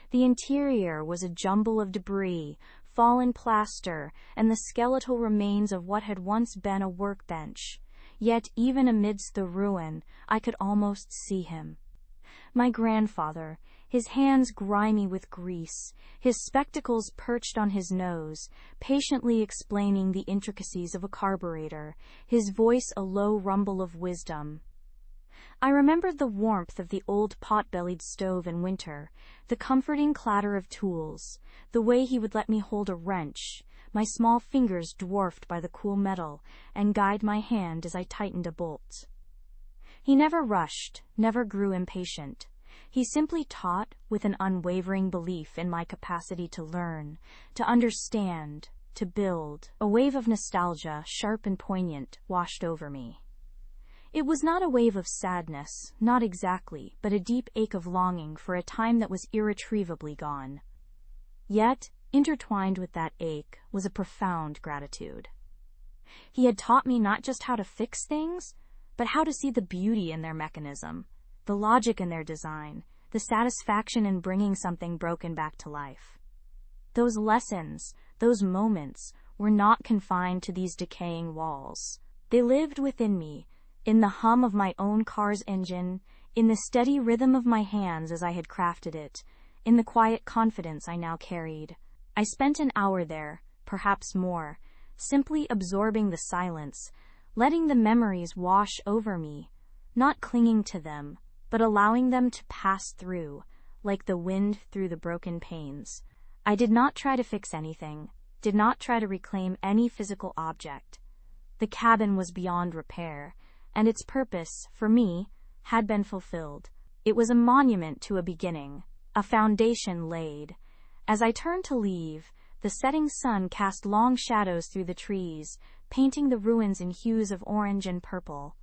S1: The interior was a jumble of debris, fallen plaster, and the skeletal remains of what had once been a workbench. Yet even amidst the ruin, I could almost see him. My grandfather, his hands grimy with grease, his spectacles perched on his nose, patiently explaining the intricacies of a carburetor, his voice a low rumble of wisdom. I remembered the warmth of the old pot-bellied stove in winter, the comforting clatter of tools, the way he would let me hold a wrench, my small fingers dwarfed by the cool metal, and guide my hand as I tightened a bolt. He never rushed, never grew impatient. He simply taught with an unwavering belief in my capacity to learn, to understand, to build. A wave of nostalgia, sharp and poignant, washed over me. It was not a wave of sadness, not exactly, but a deep ache of longing for a time that was irretrievably gone. Yet, intertwined with that ache was a profound gratitude. He had taught me not just how to fix things, but how to see the beauty in their mechanism, the logic in their design, the satisfaction in bringing something broken back to life. Those lessons, those moments, were not confined to these decaying walls. They lived within me, in the hum of my own car's engine, in the steady rhythm of my hands as I had crafted it, in the quiet confidence I now carried. I spent an hour there, perhaps more, simply absorbing the silence, letting the memories wash over me, not clinging to them, but allowing them to pass through, like the wind through the broken panes. I did not try to fix anything, did not try to reclaim any physical object. The cabin was beyond repair, and its purpose, for me, had been fulfilled. It was a monument to a beginning, a foundation laid. As I turned to leave, the setting sun cast long shadows through the trees, painting the ruins in hues of orange and purple.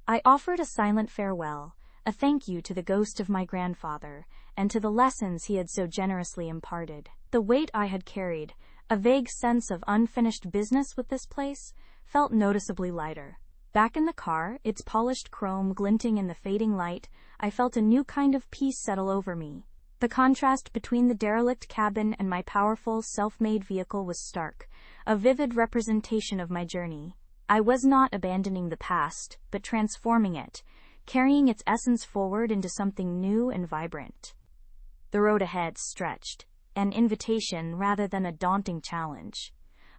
S1: I offered a silent farewell, a thank you to the ghost of my grandfather, and to the lessons he had so generously imparted. The weight I had carried, a vague sense of unfinished business with this place, felt noticeably lighter. Back in the car, its polished chrome glinting in the fading light, I felt a new kind of peace settle over me. The contrast between the derelict cabin and my powerful, self-made vehicle was stark, a vivid representation of my journey. I was not abandoning the past, but transforming it, carrying its essence forward into something new and vibrant. The road ahead stretched, an invitation rather than a daunting challenge.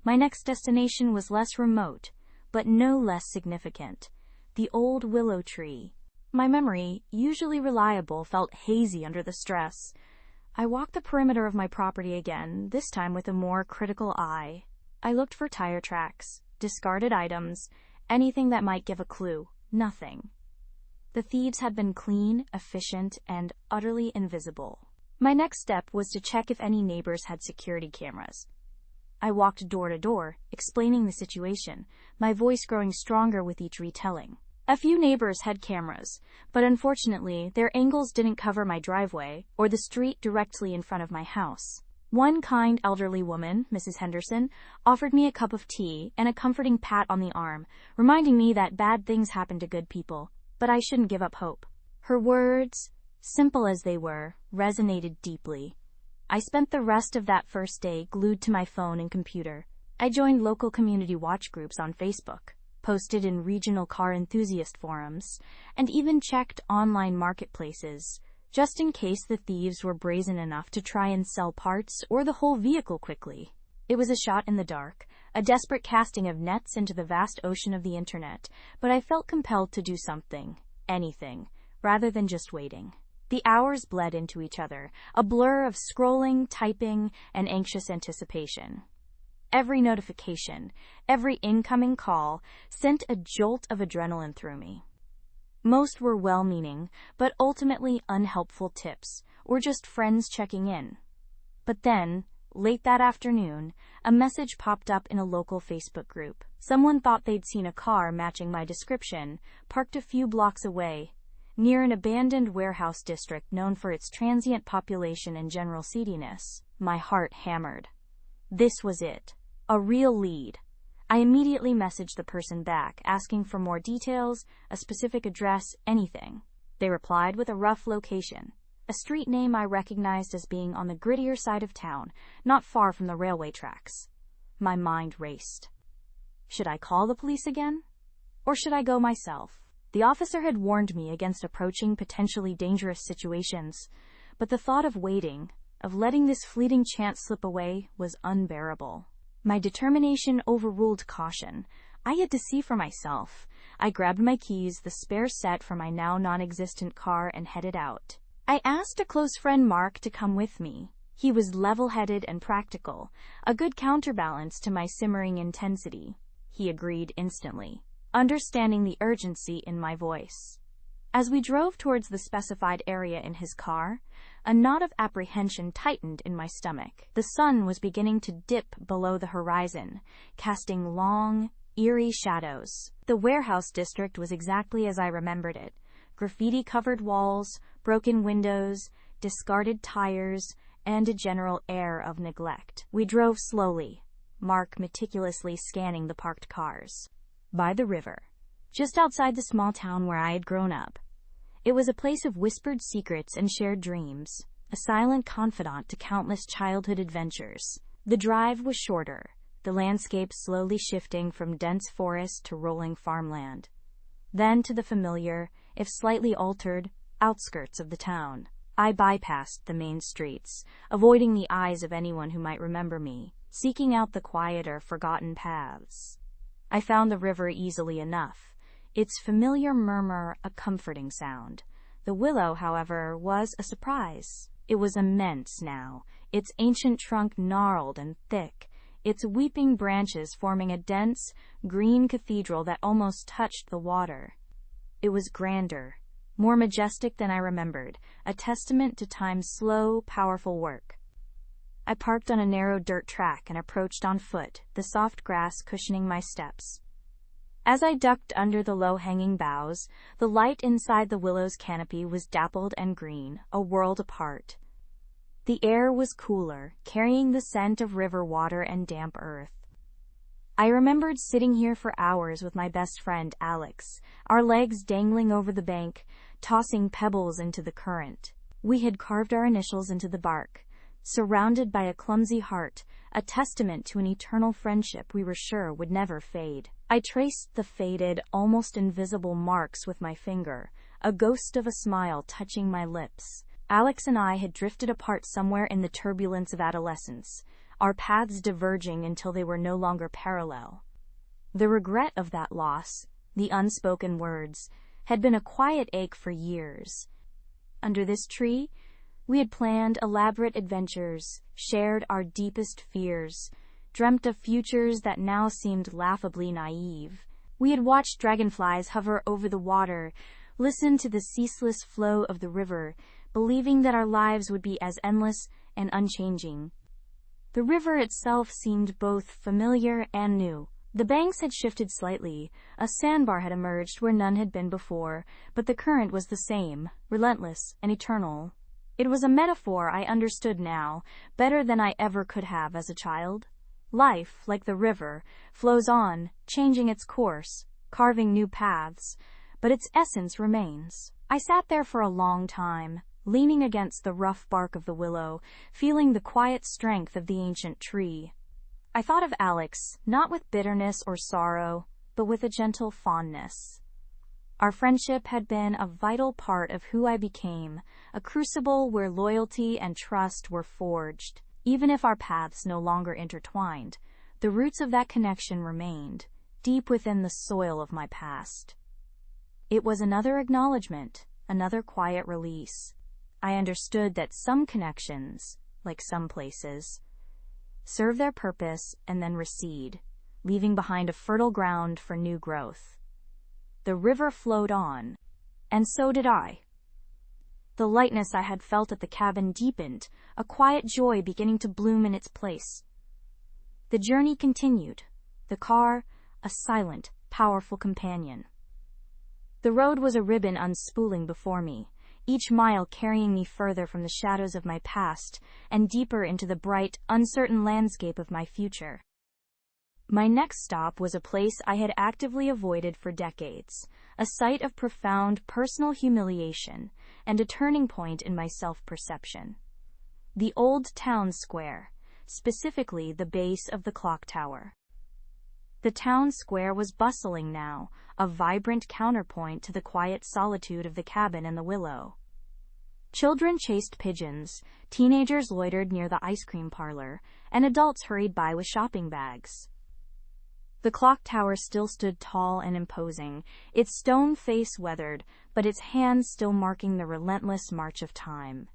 S1: My next destination was less remote, but no less significant. The old willow tree. My memory, usually reliable, felt hazy under the stress. I walked the perimeter of my property again, this time with a more critical eye. I looked for tire tracks, discarded items, anything that might give a clue. Nothing. The thieves had been clean, efficient, and utterly invisible. My next step was to check if any neighbors had security cameras. I walked door to door, explaining the situation, my voice growing stronger with each retelling. A few neighbors had cameras, but unfortunately, their angles didn't cover my driveway or the street directly in front of my house. One kind elderly woman, Mrs. Henderson, offered me a cup of tea and a comforting pat on the arm, reminding me that bad things happen to good people, but I shouldn't give up hope. Her words, simple as they were, resonated deeply. I spent the rest of that first day glued to my phone and computer. I joined local community watch groups on Facebook, posted in regional car enthusiast forums, and even checked online marketplaces, just in case the thieves were brazen enough to try and sell parts or the whole vehicle quickly. It was a shot in the dark, a desperate casting of nets into the vast ocean of the internet, but I felt compelled to do something, anything, rather than just waiting. The hours bled into each other, a blur of scrolling, typing, and anxious anticipation. Every notification, every incoming call sent a jolt of adrenaline through me. Most were well-meaning, but ultimately unhelpful tips, or just friends checking in. But then, late that afternoon, a message popped up in a local Facebook group. Someone thought they'd seen a car matching my description, parked a few blocks away, near an abandoned warehouse district known for its transient population and general seediness. My heart hammered. This was it. A real lead. I immediately messaged the person back, asking for more details, a specific address, anything. They replied with a rough location, a street name I recognized as being on the grittier side of town, not far from the railway tracks. My mind raced. Should I call the police again? Or should I go myself? The officer had warned me against approaching potentially dangerous situations, but the thought of waiting, of letting this fleeting chance slip away, was unbearable. My determination overruled caution. I had to see for myself. I grabbed my keys, the spare set for my now non-existent car, and headed out. I asked a close friend, Mark, to come with me. He was level-headed and practical, a good counterbalance to my simmering intensity. He agreed instantly, understanding the urgency in my voice. As we drove towards the specified area in his car, a knot of apprehension tightened in my stomach. The sun was beginning to dip below the horizon, casting long, eerie shadows. The warehouse district was exactly as I remembered it. Graffiti-covered walls, broken windows, discarded tires, and a general air of neglect. We drove slowly, Mark meticulously scanning the parked cars. By the river, just outside the small town where I had grown up. It was a place of whispered secrets and shared dreams, a silent confidant to countless childhood adventures. The drive was shorter, the landscape slowly shifting from dense forest to rolling farmland, then to the familiar, if slightly altered, outskirts of the town. I bypassed the main streets, avoiding the eyes of anyone who might remember me, seeking out the quieter, forgotten paths. I found the river easily enough, its familiar murmur a comforting sound. The willow, however, was a surprise. It was immense now, its ancient trunk gnarled and thick, its weeping branches forming a dense, green cathedral that almost touched the water. It was grander, more majestic than I remembered, a testament to time's slow, powerful work. I parked on a narrow dirt track and approached on foot, the soft grass cushioning my steps. As I ducked under the low-hanging boughs, the light inside the willow's canopy was dappled and green, a world apart. The air was cooler, carrying the scent of river water and damp earth. I remembered sitting here for hours with my best friend, Alex, our legs dangling over the bank, tossing pebbles into the current. We had carved our initials into the bark, surrounded by a clumsy heart, a testament to an eternal friendship we were sure would never fade. I traced the faded, almost invisible marks with my finger, a ghost of a smile touching my lips. Alex and I had drifted apart somewhere in the turbulence of adolescence, our paths diverging until they were no longer parallel. The regret of that loss, the unspoken words, had been a quiet ache for years. Under this tree, we had planned elaborate adventures, shared our deepest fears, dreamt of futures that now seemed laughably naive. We had watched dragonflies hover over the water, listened to the ceaseless flow of the river, believing that our lives would be as endless and unchanging. The river itself seemed both familiar and new. The banks had shifted slightly, a sandbar had emerged where none had been before, but the current was the same, relentless and eternal. It was a metaphor I understood now, better than I ever could have as a child. Life, like the river, flows on, changing its course, carving new paths, but its essence remains. I sat there for a long time, leaning against the rough bark of the willow, feeling the quiet strength of the ancient tree. I thought of Alex, not with bitterness or sorrow, but with a gentle fondness. Our friendship had been a vital part of who I became, a crucible where loyalty and trust were forged. Even if our paths no longer intertwined, the roots of that connection remained, deep within the soil of my past. It was another acknowledgement, another quiet release. I understood that some connections, like some places, serve their purpose and then recede, leaving behind a fertile ground for new growth. The river flowed on, and so did I. The lightness I had felt at the cabin deepened, a quiet joy beginning to bloom in its place. The journey continued, the car a silent, powerful companion. The road was a ribbon unspooling before me, each mile carrying me further from the shadows of my past and deeper into the bright, uncertain landscape of my future. My next stop was a place I had actively avoided for decades, a site of profound personal humiliation and a turning point in my self-perception. The old town square, specifically the base of the clock tower. The town square was bustling now, a vibrant counterpoint to the quiet solitude of the cabin in the willow. Children chased pigeons, teenagers loitered near the ice cream parlor, and adults hurried by with shopping bags. The clock tower still stood tall and imposing, its stone face weathered, but its hands still marking the relentless march of time.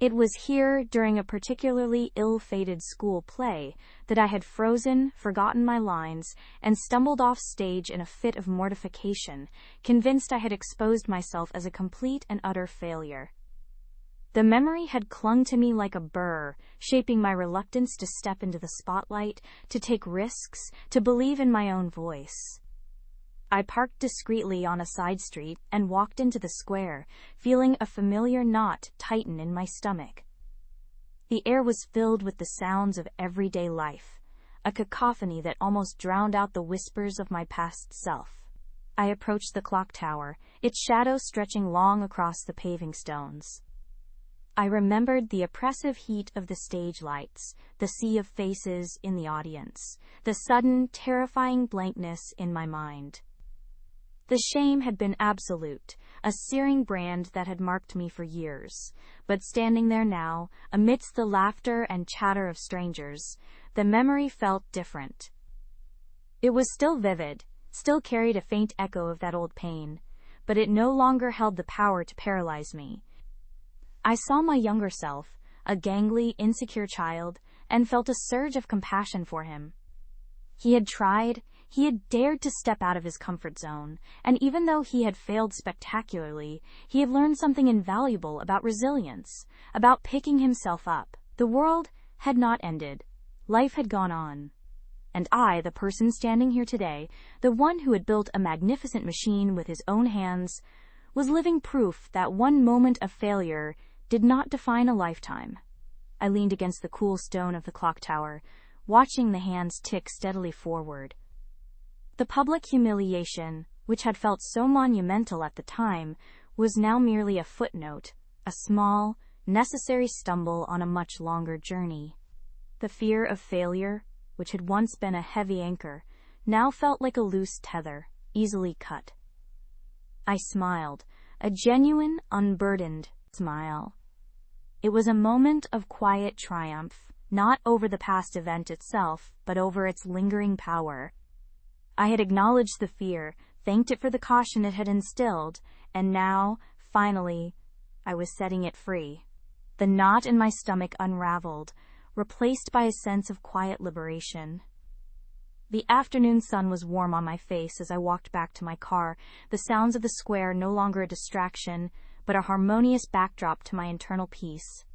S1: It was here, during a particularly ill-fated school play, that I had frozen, forgotten my lines, and stumbled off stage in a fit of mortification, convinced I had exposed myself as a complete and utter failure. The memory had clung to me like a burr, shaping my reluctance to step into the spotlight, to take risks, to believe in my own voice. I parked discreetly on a side street and walked into the square, feeling a familiar knot tighten in my stomach. The air was filled with the sounds of everyday life, a cacophony that almost drowned out the whispers of my past self. I approached the clock tower, its shadow stretching long across the paving stones. I remembered the oppressive heat of the stage lights, the sea of faces in the audience, the sudden, terrifying blankness in my mind. The shame had been absolute, a searing brand that had marked me for years, but standing there now, amidst the laughter and chatter of strangers, the memory felt different. It was still vivid, still carried a faint echo of that old pain, but it no longer held the power to paralyze me. I saw my younger self, a gangly, insecure child, and felt a surge of compassion for him. He had tried, he had dared to step out of his comfort zone, and even though he had failed spectacularly, he had learned something invaluable about resilience, about picking himself up. The world had not ended. Life had gone on. And I, the person standing here today, the one who had built a magnificent machine with his own hands, was living proof that one moment of failure did not define a lifetime. I leaned against the cool stone of the clock tower, watching the hands tick steadily forward. The public humiliation, which had felt so monumental at the time, was now merely a footnote, a small, necessary stumble on a much longer journey. The fear of failure, which had once been a heavy anchor, now felt like a loose tether, easily cut. I smiled, a genuine, unburdened smile. It was a moment of quiet triumph, not over the past event itself, but over its lingering power. I had acknowledged the fear, thanked it for the caution it had instilled, and now, finally, I was setting it free. The knot in my stomach unraveled, replaced by a sense of quiet liberation. The afternoon sun was warm on my face as I walked back to my car, the sounds of the square no longer a distraction, but a harmonious backdrop to my internal peace.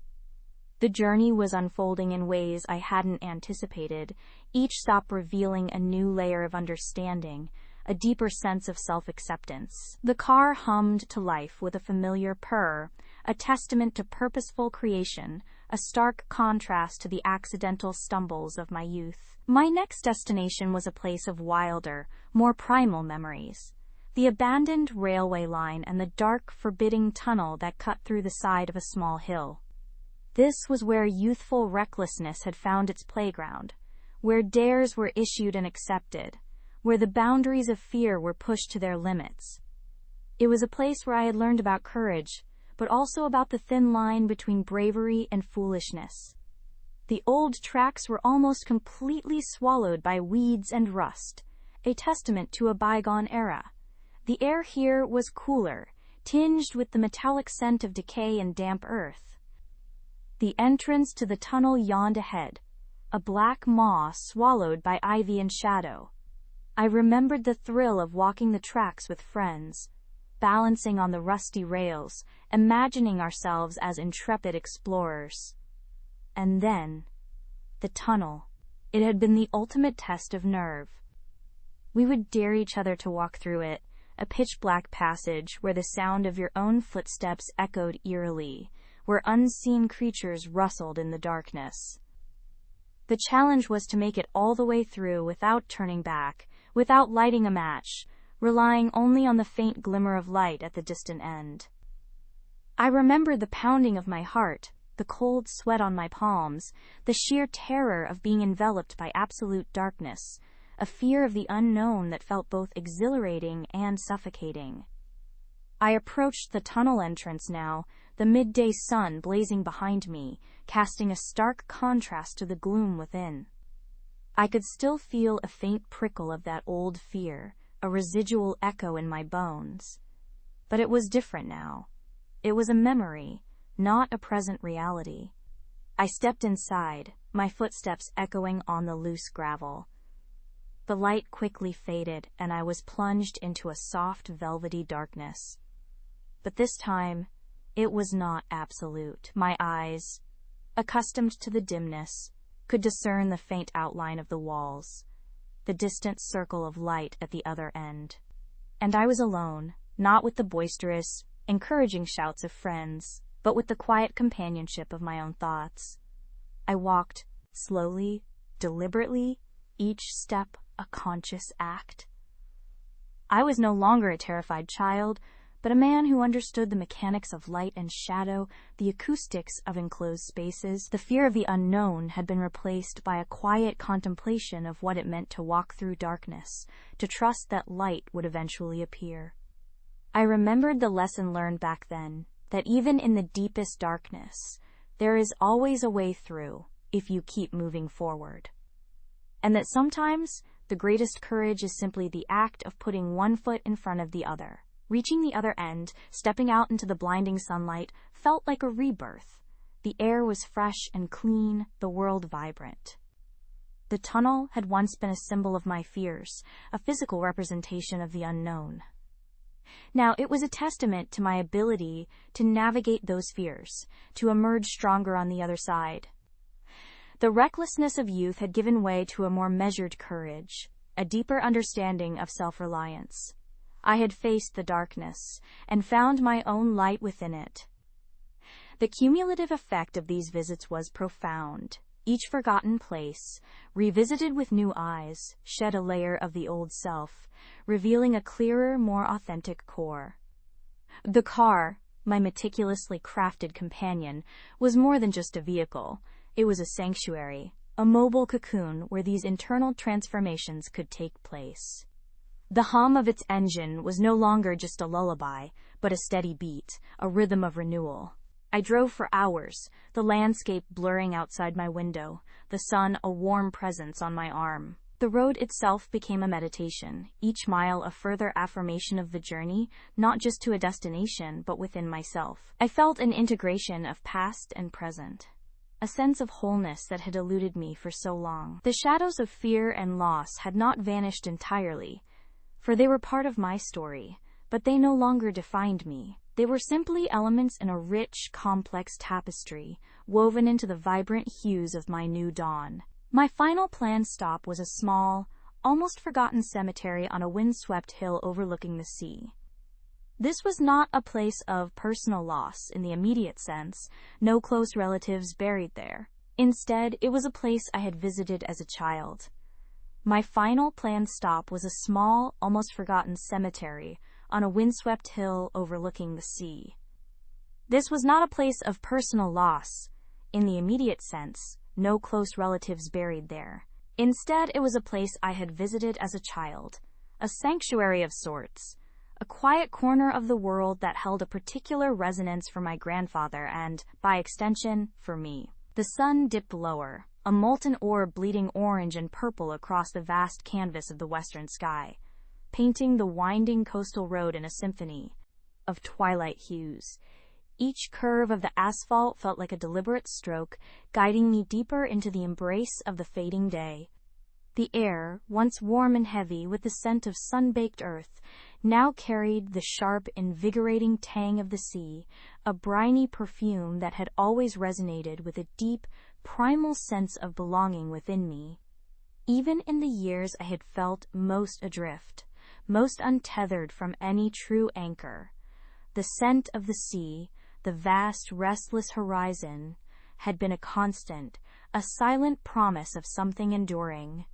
S1: The journey was unfolding in ways I hadn't anticipated, each stop revealing a new layer of understanding, a deeper sense of self-acceptance. The car hummed to life with a familiar purr, a testament to purposeful creation, a stark contrast to the accidental stumbles of my youth. My next destination was a place of wilder, more primal memories. The abandoned railway line and the dark, forbidding tunnel that cut through the side of a small hill. This was where youthful recklessness had found its playground, where dares were issued and accepted, where the boundaries of fear were pushed to their limits. It was a place where I had learned about courage, but also about the thin line between bravery and foolishness. The old tracks were almost completely swallowed by weeds and rust, a testament to a bygone era. The air here was cooler, tinged with the metallic scent of decay and damp earth. The entrance to the tunnel yawned ahead, a black maw swallowed by ivy and shadow. I remembered the thrill of walking the tracks with friends, balancing on the rusty rails, imagining ourselves as intrepid explorers. And then, the tunnel. It had been the ultimate test of nerve. We would dare each other to walk through it, a pitch-black passage where the sound of your own footsteps echoed eerily, where unseen creatures rustled in the darkness. The challenge was to make it all the way through without turning back, without lighting a match, relying only on the faint glimmer of light at the distant end. I remembered the pounding of my heart, the cold sweat on my palms, the sheer terror of being enveloped by absolute darkness, a fear of the unknown that felt both exhilarating and suffocating. I approached the tunnel entrance now, the midday sun blazing behind me, casting a stark contrast to the gloom within. I could still feel a faint prickle of that old fear, a residual echo in my bones. But it was different now. It was a memory, not a present reality. I stepped inside, my footsteps echoing on the loose gravel. The light quickly faded, and I was plunged into a soft, velvety darkness. But this time, it was not absolute. My eyes, accustomed to the dimness, could discern the faint outline of the walls, the distant circle of light at the other end. And I was alone, not with the boisterous, encouraging shouts of friends, but with the quiet companionship of my own thoughts. I walked, slowly, deliberately, each step a conscious act. I was no longer a terrified child, but a man who understood the mechanics of light and shadow, the acoustics of enclosed spaces. The fear of the unknown had been replaced by a quiet contemplation of what it meant to walk through darkness, to trust that light would eventually appear. I remembered the lesson learned back then, that even in the deepest darkness, there is always a way through if you keep moving forward. And that sometimes the greatest courage is simply the act of putting one foot in front of the other. Reaching the other end, stepping out into the blinding sunlight, felt like a rebirth. The air was fresh and clean, the world vibrant. The tunnel had once been a symbol of my fears, a physical representation of the unknown. Now it was a testament to my ability to navigate those fears, to emerge stronger on the other side. The recklessness of youth had given way to a more measured courage, a deeper understanding of self-reliance. I had faced the darkness, and found my own light within it. The cumulative effect of these visits was profound. Each forgotten place, revisited with new eyes, shed a layer of the old self, revealing a clearer, more authentic core. The car, my meticulously crafted companion, was more than just a vehicle. It was a sanctuary, a mobile cocoon where these internal transformations could take place. The hum of its engine was no longer just a lullaby, but a steady beat, a rhythm of renewal. I drove for hours, the landscape blurring outside my window, the sun a warm presence on my arm. The road itself became a meditation, each mile a further affirmation of the journey, not just to a destination, but within myself. I felt an integration of past and present, a sense of wholeness that had eluded me for so long. The shadows of fear and loss had not vanished entirely, for they were part of my story, but they no longer defined me. They were simply elements in a rich, complex tapestry, woven into the vibrant hues of my new dawn. My final planned stop was a small, almost forgotten cemetery on a windswept hill overlooking the sea. This was not a place of personal loss in the immediate sense, no close relatives buried there. Instead, it was a place I had visited as a child. My final planned stop was a small, almost forgotten cemetery on a windswept hill overlooking the sea. This was not a place of personal loss, in the immediate sense, no close relatives buried there. Instead, it was a place I had visited as a child, a sanctuary of sorts, a quiet corner of the world that held a particular resonance for my grandfather and, by extension, for me. The sun dipped lower, a molten orb bleeding orange and purple across the vast canvas of the western sky, painting the winding coastal road in a symphony. of twilight hues. Each curve of the asphalt felt like a deliberate stroke, guiding me deeper into the embrace of the fading day. The air, once warm and heavy with the scent of sun-baked earth, now carried the sharp, invigorating tang of the sea, a briny perfume that had always resonated with a deep, primal sense of belonging within me. Even in the years I had felt most adrift, most untethered from any true anchor, the scent of the sea, the vast, restless horizon, had been a constant, a silent promise of something enduring.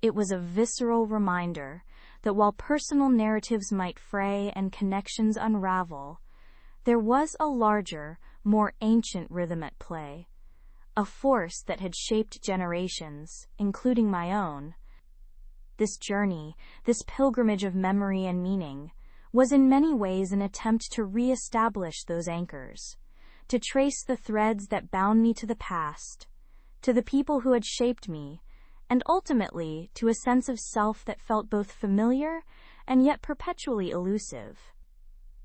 S1: It was a visceral reminder that while personal narratives might fray and connections unravel, there was a larger, more ancient rhythm at play, a force that had shaped generations, including my own. This journey, this pilgrimage of memory and meaning, was in many ways an attempt to re-establish those anchors, to trace the threads that bound me to the past, to the people who had shaped me, and ultimately to a sense of self that felt both familiar and yet perpetually elusive.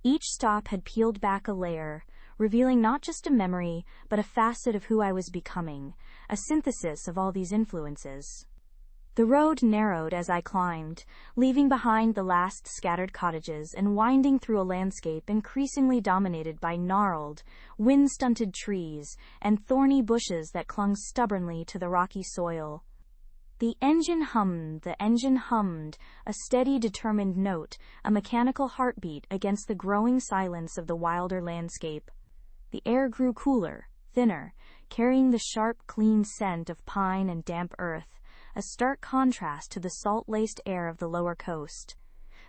S1: Each stop had peeled back a layer, revealing not just a memory, but a facet of who I was becoming, a synthesis of all these influences. The road narrowed as I climbed, leaving behind the last scattered cottages and winding through a landscape increasingly dominated by gnarled, wind-stunted trees and thorny bushes that clung stubbornly to the rocky soil. The engine hummed, a steady, determined note, a mechanical heartbeat against the growing silence of the wilder landscape. The air grew cooler, thinner, carrying the sharp, clean scent of pine and damp earth, a stark contrast to the salt-laced air of the lower coast.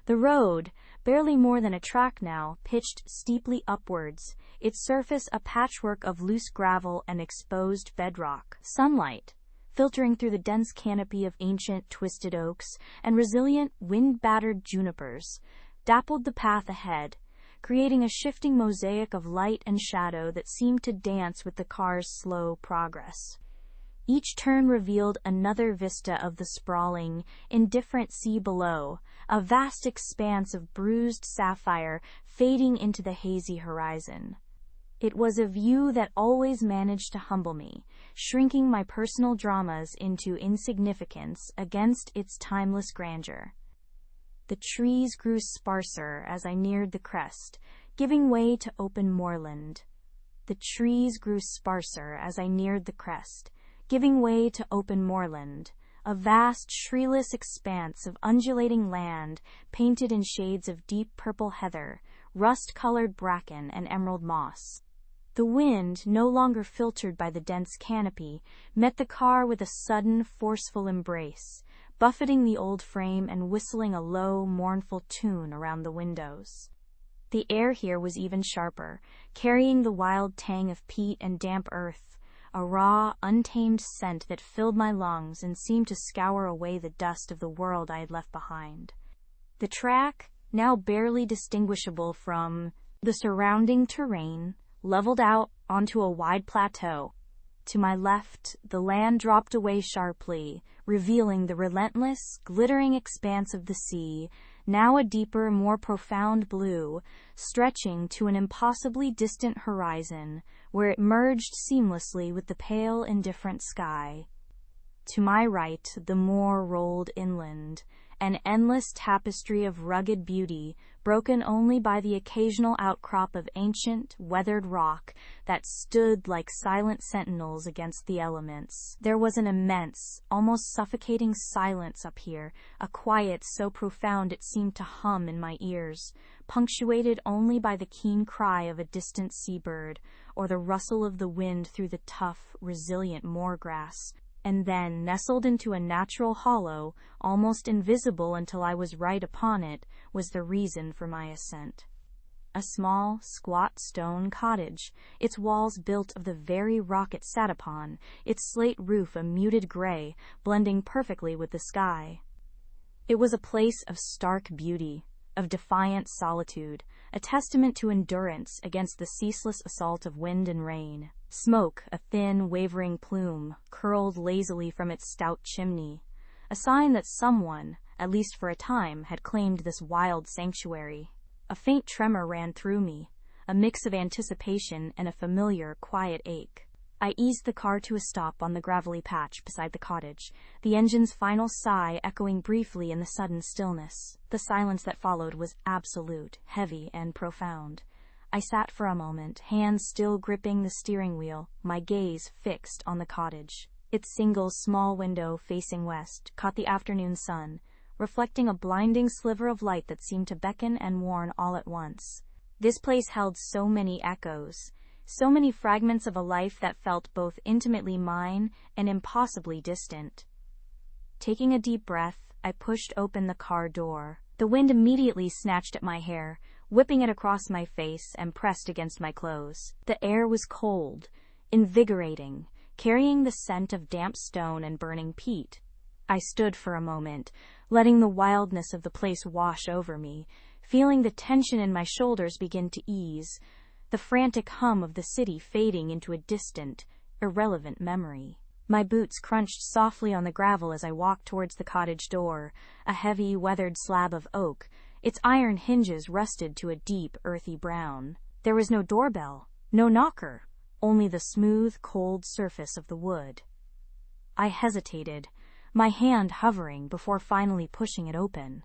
S1: The road, barely more than a track now, pitched steeply upwards, its surface a patchwork of loose gravel and exposed bedrock. Sunlight, filtering through the dense canopy of ancient twisted oaks and resilient wind-battered junipers, dappled the path ahead, creating a shifting mosaic of light and shadow that seemed to dance with the car's slow progress. Each turn revealed another vista of the sprawling, indifferent sea below, a vast expanse of bruised sapphire fading into the hazy horizon. It was a view that always managed to humble me, shrinking my personal dramas into insignificance against its timeless grandeur. The trees grew sparser as I neared the crest, giving way to open moorland. The trees grew sparser as I neared the crest, giving way to open moorland, a vast, treeless expanse of undulating land painted in shades of deep purple heather, rust-colored bracken, and emerald moss. The wind, no longer filtered by the dense canopy, met the car with a sudden, forceful embrace, buffeting the old frame and whistling a low, mournful tune around the windows. The air here was even sharper, carrying the wild tang of peat and damp earth, a raw, untamed scent that filled my lungs and seemed to scour away the dust of the world I had left behind. The track, now barely distinguishable from the surrounding terrain, leveled out onto a wide plateau. To my left, the land dropped away sharply, revealing the relentless, glittering expanse of the sea, now a deeper, more profound blue, stretching to an impossibly distant horizon, where it merged seamlessly with the pale, indifferent sky. To my right, the moor rolled inland, an endless tapestry of rugged beauty, broken only by the occasional outcrop of ancient, weathered rock that stood like silent sentinels against the elements. There was an immense, almost suffocating silence up here, a quiet so profound it seemed to hum in my ears, punctuated only by the keen cry of a distant seabird, or the rustle of the wind through the tough, resilient moor grass. And then, nestled into a natural hollow, almost invisible until I was right upon it, was the reason for my ascent. A small, squat stone cottage, its walls built of the very rock it sat upon, its slate roof a muted gray, blending perfectly with the sky. It was a place of stark beauty, of defiant solitude, a testament to endurance against the ceaseless assault of wind and rain. Smoke, a thin, wavering plume, curled lazily from its stout chimney, a sign that someone, at least for a time, had claimed this wild sanctuary. A faint tremor ran through me, a mix of anticipation and a familiar, quiet ache. I eased the car to a stop on the gravelly patch beside the cottage, the engine's final sigh echoing briefly in the sudden stillness. The silence that followed was absolute, heavy, and profound. I sat for a moment, hands still gripping the steering wheel, my gaze fixed on the cottage. Its single small window facing west caught the afternoon sun, reflecting a blinding sliver of light that seemed to beckon and warn all at once. This place held so many echoes, so many fragments of a life that felt both intimately mine and impossibly distant. Taking a deep breath, I pushed open the car door. The wind immediately snatched at my hair, whipping it across my face and pressed against my clothes. The air was cold, invigorating, carrying the scent of damp stone and burning peat. I stood for a moment, letting the wildness of the place wash over me, feeling the tension in my shoulders begin to ease, the frantic hum of the city fading into a distant, irrelevant memory. My boots crunched softly on the gravel as I walked towards the cottage door, a heavy, weathered slab of oak, its iron hinges rusted to a deep, earthy brown. There was no doorbell, no knocker, only the smooth, cold surface of the wood. I hesitated, my hand hovering before finally pushing it open.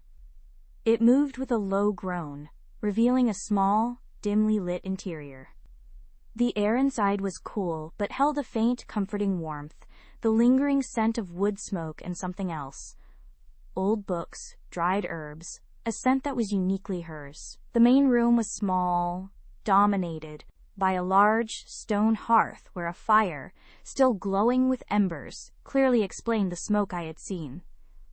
S1: It moved with a low groan, revealing a small, dimly lit interior. The air inside was cool, but held a faint, comforting warmth, the lingering scent of wood smoke and something else. Old books, dried herbs, a scent that was uniquely hers. The main room was small, dominated by a large stone hearth where a fire, still glowing with embers, clearly explained the smoke I had seen.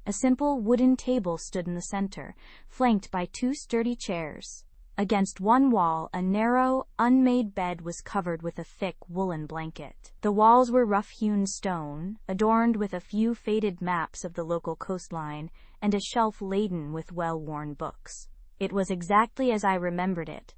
S1: A simple wooden table stood in the center, flanked by two sturdy chairs. Against one wall, a narrow, unmade bed was covered with a thick woolen blanket. The walls were rough-hewn stone, adorned with a few faded maps of the local coastline, and a shelf laden with well-worn books. It was exactly as I remembered it,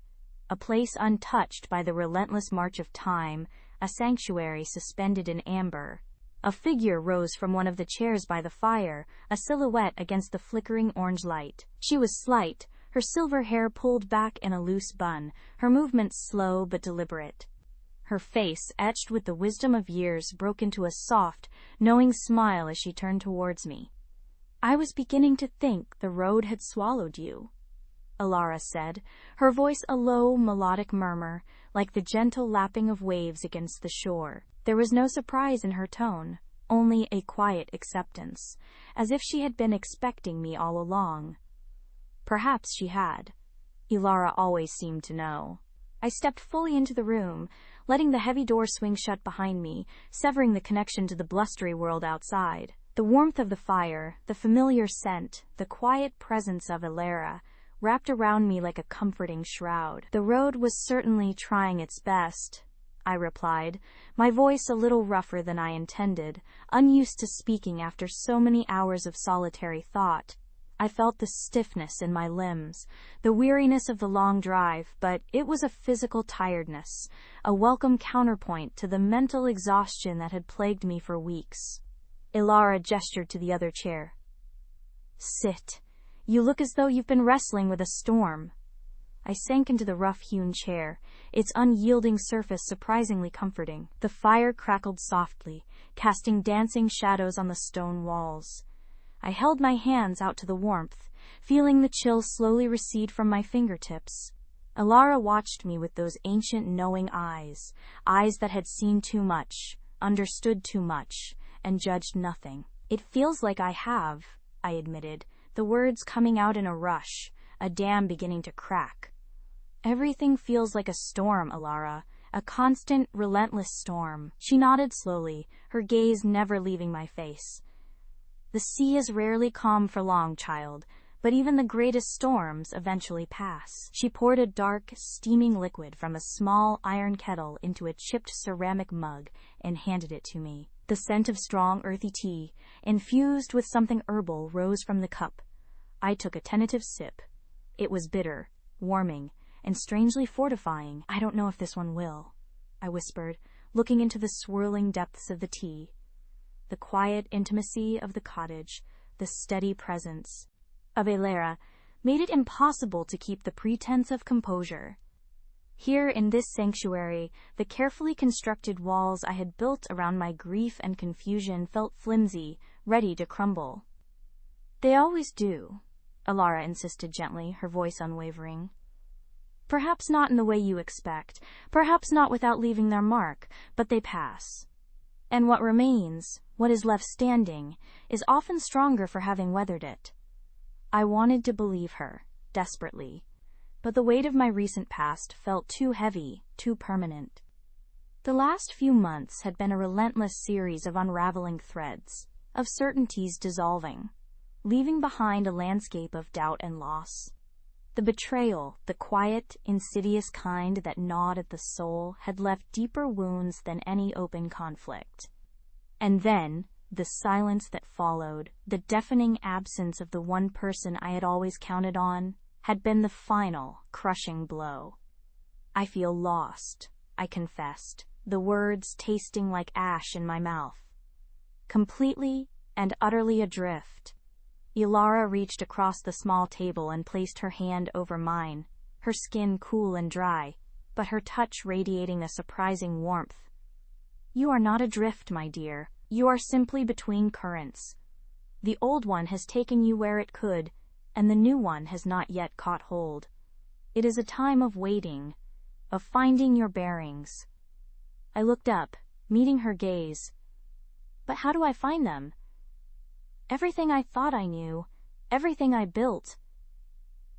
S1: a place untouched by the relentless march of time, a sanctuary suspended in amber. A figure rose from one of the chairs by the fire, a silhouette against the flickering orange light. She was slight, her silver hair pulled back in a loose bun, her movements slow but deliberate. Her face, etched with the wisdom of years, broke into a soft, knowing smile as she turned towards me. "I was beginning to think the road had swallowed you," Alara said, her voice a low, melodic murmur, like the gentle lapping of waves against the shore. There was no surprise in her tone, only a quiet acceptance, as if she had been expecting me all along. Perhaps she had. Ilara always seemed to know. I stepped fully into the room, letting the heavy door swing shut behind me, severing the connection to the blustery world outside. The warmth of the fire, the familiar scent, the quiet presence of Ilara wrapped around me like a comforting shroud. "The road was certainly trying its best," I replied, my voice a little rougher than I intended, unused to speaking after so many hours of solitary thought. I felt the stiffness in my limbs, the weariness of the long drive, but it was a physical tiredness, a welcome counterpoint to the mental exhaustion that had plagued me for weeks. Ilara gestured to the other chair. "Sit. You look as though you've been wrestling with a storm." I sank into the rough-hewn chair, its unyielding surface surprisingly comforting. The fire crackled softly, casting dancing shadows on the stone walls. I held my hands out to the warmth, feeling the chill slowly recede from my fingertips. Ilara watched me with those ancient knowing eyes, eyes that had seen too much, understood too much, and judged nothing. "It feels like I have," I admitted, the words coming out in a rush, a dam beginning to crack. "Everything feels like a storm, Ilara, a constant, relentless storm." She nodded slowly, her gaze never leaving my face. "The sea is rarely calm for long, child, but even the greatest storms eventually pass." She poured a dark, steaming liquid from a small iron kettle into a chipped ceramic mug and handed it to me. The scent of strong, earthy tea, infused with something herbal, rose from the cup. I took a tentative sip. It was bitter, warming, and strangely fortifying. "I don't know if this one will," I whispered, looking into the swirling depths of the tea. The quiet intimacy of the cottage, the steady presence of Ilara, made it impossible to keep the pretense of composure. Here in this sanctuary, the carefully constructed walls I had built around my grief and confusion felt flimsy, ready to crumble. "They always do," Alara insisted gently, her voice unwavering. "Perhaps not in the way you expect, perhaps not without leaving their mark, but they pass. And what remains, what is left standing, is often stronger for having weathered it." I wanted to believe her, desperately, but the weight of my recent past felt too heavy, too permanent. The last few months had been a relentless series of unraveling threads, of certainties dissolving, leaving behind a landscape of doubt and loss. The betrayal, the quiet, insidious kind that gnawed at the soul, had left deeper wounds than any open conflict. And then, the silence that followed, the deafening absence of the one person I had always counted on, had been the final, crushing blow. "I feel lost," I confessed, the words tasting like ash in my mouth. Completely and utterly adrift. Alara reached across the small table and placed her hand over mine, her skin cool and dry, but her touch radiating a surprising warmth. "You are not adrift, my dear. You are simply between currents. The old one has taken you where it could, and the new one has not yet caught hold. It is a time of waiting, of finding your bearings." I looked up, meeting her gaze. "But how do I find them? Everything I thought I knew, everything I built."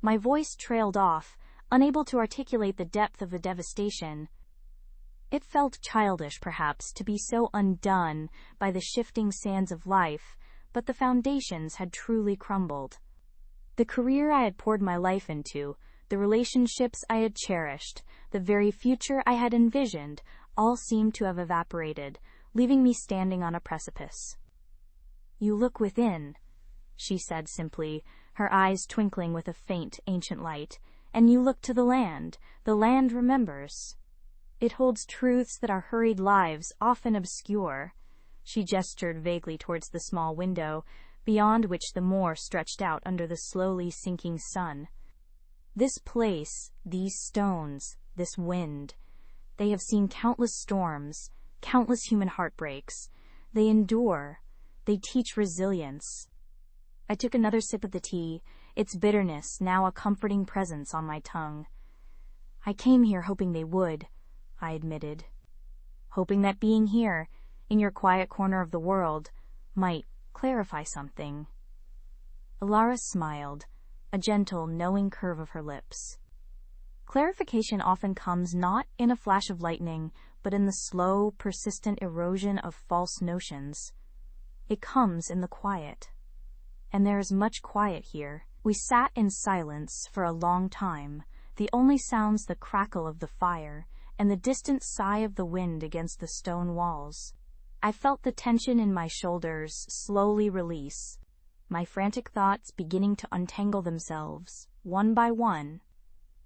S1: My voice trailed off, unable to articulate the depth of the devastation. It felt childish, perhaps, to be so undone by the shifting sands of life, but the foundations had truly crumbled. The career I had poured my life into, the relationships I had cherished, the very future I had envisioned, all seemed to have evaporated, leaving me standing on a precipice. "You look within," she said simply, her eyes twinkling with a faint, ancient light, "and you look to the land remembers. It holds truths that our hurried lives often obscure." She gestured vaguely towards the small window, beyond which the moor stretched out under the slowly sinking sun. "This place, these stones, this wind, they have seen countless storms, countless human heartbreaks. They endure. They teach resilience." I took another sip of the tea, its bitterness now a comforting presence on my tongue. "I came here hoping they would," I admitted. "Hoping that being here, in your quiet corner of the world, might clarify something." Alara smiled, a gentle, knowing curve of her lips. "Clarification often comes not in a flash of lightning, but in the slow, persistent erosion of false notions. It comes in the quiet. And there is much quiet here." We sat in silence for a long time, the only sounds the crackle of the fire and the distant sigh of the wind against the stone walls. I felt the tension in my shoulders slowly release, my frantic thoughts beginning to untangle themselves, one by one.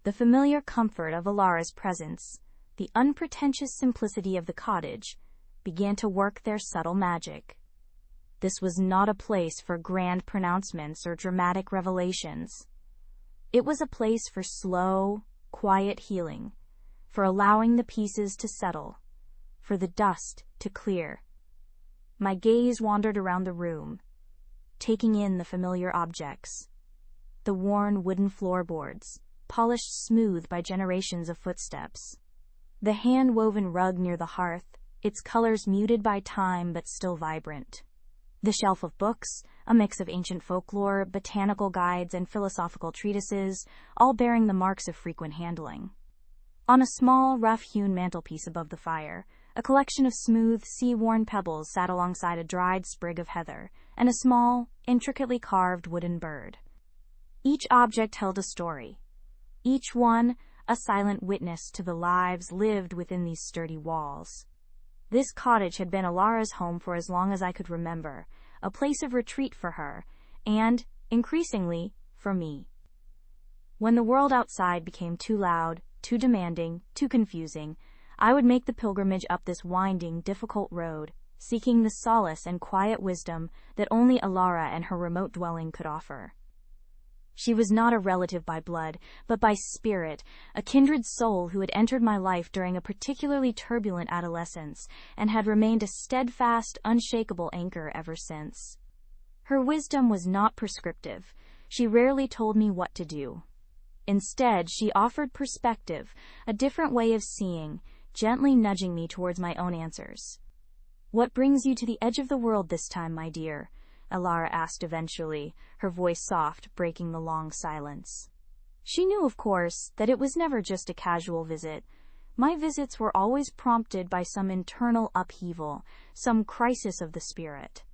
S1: The familiar comfort of Alara's presence, the unpretentious simplicity of the cottage, began to work their subtle magic. This was not a place for grand pronouncements or dramatic revelations. It was a place for slow, quiet healing, for allowing the pieces to settle, for the dust to clear. My gaze wandered around the room, taking in the familiar objects. The worn wooden floorboards, polished smooth by generations of footsteps. The hand-woven rug near the hearth, its colors muted by time but still vibrant. The shelf of books, a mix of ancient folklore, botanical guides, and philosophical treatises, all bearing the marks of frequent handling. On a small, rough-hewn mantelpiece above the fire, a collection of smooth, sea-worn pebbles sat alongside a dried sprig of heather, and a small, intricately carved wooden bird. Each object held a story, each one a silent witness to the lives lived within these sturdy walls. This cottage had been Alara's home for as long as I could remember, a place of retreat for her, and, increasingly, for me. When the world outside became too loud, too demanding, too confusing, I would make the pilgrimage up this winding, difficult road, seeking the solace and quiet wisdom that only Alara and her remote dwelling could offer. She was not a relative by blood, but by spirit, a kindred soul who had entered my life during a particularly turbulent adolescence and had remained a steadfast, unshakable anchor ever since. Her wisdom was not prescriptive. She rarely told me what to do. Instead, she offered perspective, a different way of seeing, gently nudging me towards my own answers. "What brings you to the edge of the world this time, my dear?" Elara asked eventually, her voice soft, breaking the long silence. She knew, of course, that it was never just a casual visit. My visits were always prompted by some internal upheaval, some crisis of the spirit.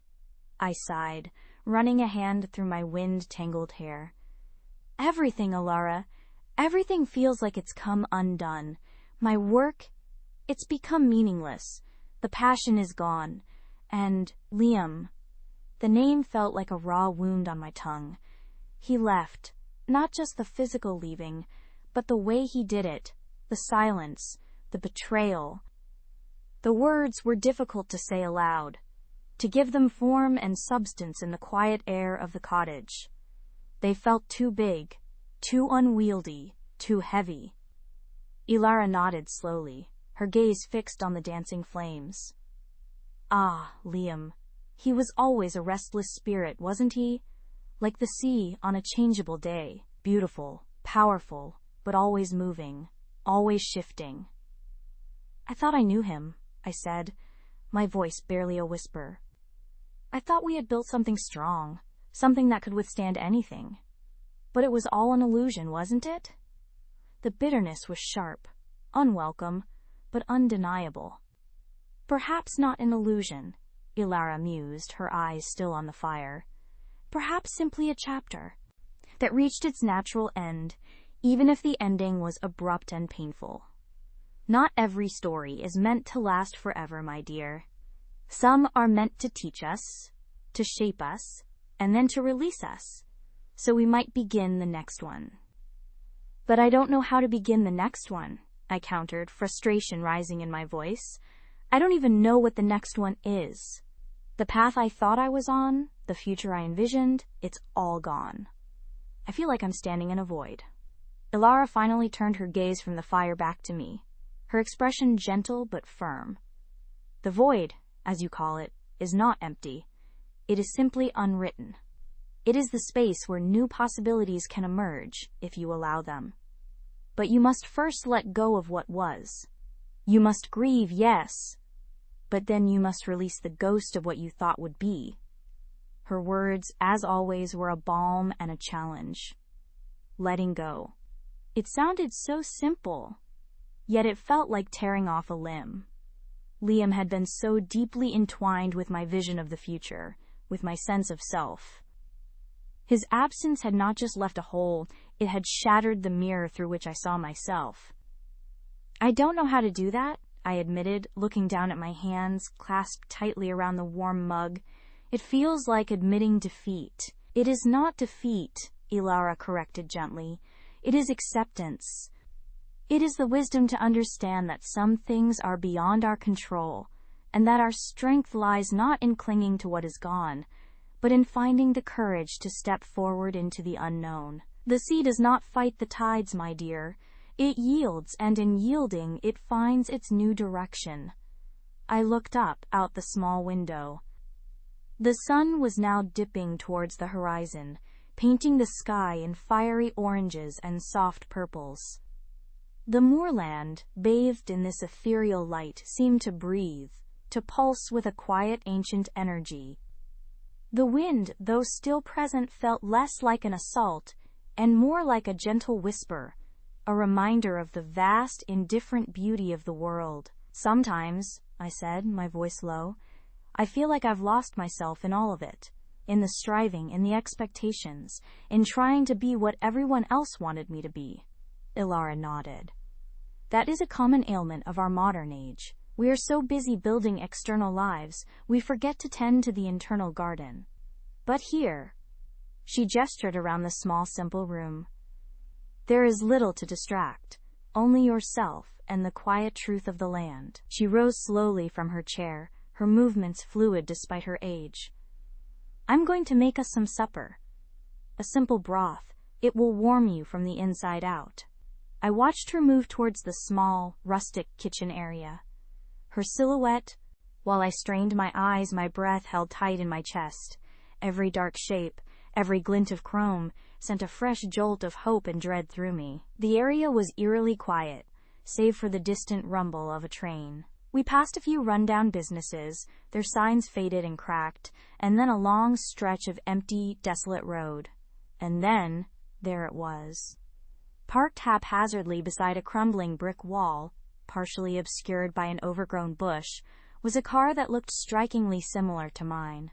S1: I sighed, running a hand through my wind-tangled hair. "Everything, Elara. Everything feels like it's come undone. My work, it's become meaningless. The passion is gone. And Liam..." The name felt like a raw wound on my tongue. He left, not just the physical leaving, but the way he did it, the silence, the betrayal. The words were difficult to say aloud, to give them form and substance in the quiet air of the cottage. They felt too big, too unwieldy, too heavy. Elara nodded slowly, her gaze fixed on the dancing flames. "Ah, Liam. He was always a restless spirit, wasn't he? Like the sea on a changeable day, beautiful, powerful, but always moving, always shifting." "I thought I knew him," I said, my voice barely a whisper. "I thought we had built something strong, something that could withstand anything. But it was all an illusion, wasn't it?" The bitterness was sharp, unwelcome, but undeniable. "Perhaps not an illusion," Elara mused, her eyes still on the fire. "Perhaps simply a chapter that reached its natural end, even if the ending was abrupt and painful. Not every story is meant to last forever, my dear. Some are meant to teach us, to shape us, and then to release us, so we might begin the next one." "But I don't know how to begin the next one," I countered, frustration rising in my voice. "I don't even know what the next one is. The path I thought I was on, the future I envisioned, it's all gone. I feel like I'm standing in a void." Elara finally turned her gaze from the fire back to me, her expression gentle but firm. "The void, as you call it, is not empty. It is simply unwritten. It is the space where new possibilities can emerge, if you allow them. But you must first let go of what was. You must grieve, yes, but then you must release the ghost of what you thought would be." Her words, as always, were a balm and a challenge. Letting go. It sounded so simple, yet it felt like tearing off a limb. Liam had been so deeply entwined with my vision of the future, with my sense of self. His absence had not just left a hole, it had shattered the mirror through which I saw myself. "I don't know how to do that," I admitted, looking down at my hands, clasped tightly around the warm mug. "It feels like admitting defeat." "It is not defeat," Elara corrected gently. "It is acceptance. It is the wisdom to understand that some things are beyond our control, and that our strength lies not in clinging to what is gone, but in finding the courage to step forward into the unknown. The sea does not fight the tides, my dear. It yields, and in yielding, it finds its new direction." I looked up, out the small window. The sun was now dipping towards the horizon, painting the sky in fiery oranges and soft purples. The moorland, bathed in this ethereal light, seemed to breathe, to pulse with a quiet ancient energy. The wind, though still present, felt less like an assault and more like a gentle whisper, a reminder of the vast, indifferent beauty of the world. "Sometimes," I said, my voice low, "I feel like I've lost myself in all of it, in the striving, in the expectations, in trying to be what everyone else wanted me to be." Elara nodded. "That is a common ailment of our modern age. We are so busy building external lives, we forget to tend to the internal garden. But here," she gestured around the small, simple room, "there is little to distract, only yourself and the quiet truth of the land." She rose slowly from her chair, her movements fluid despite her age. "I'm going to make us some supper. A simple broth, It will warm you from the inside out. I watched her move towards the small, rustic kitchen area. Her silhouette, while I strained my eyes, my breath held tight in my chest. Every dark shape, every glint of chrome, sent a fresh jolt of hope and dread through me. The area was eerily quiet, save for the distant rumble of a train. We passed a few rundown businesses, their signs faded and cracked, and then a long stretch of empty, desolate road. And then, there it was. Parked haphazardly beside a crumbling brick wall, partially obscured by an overgrown bush, was a car that looked strikingly similar to mine.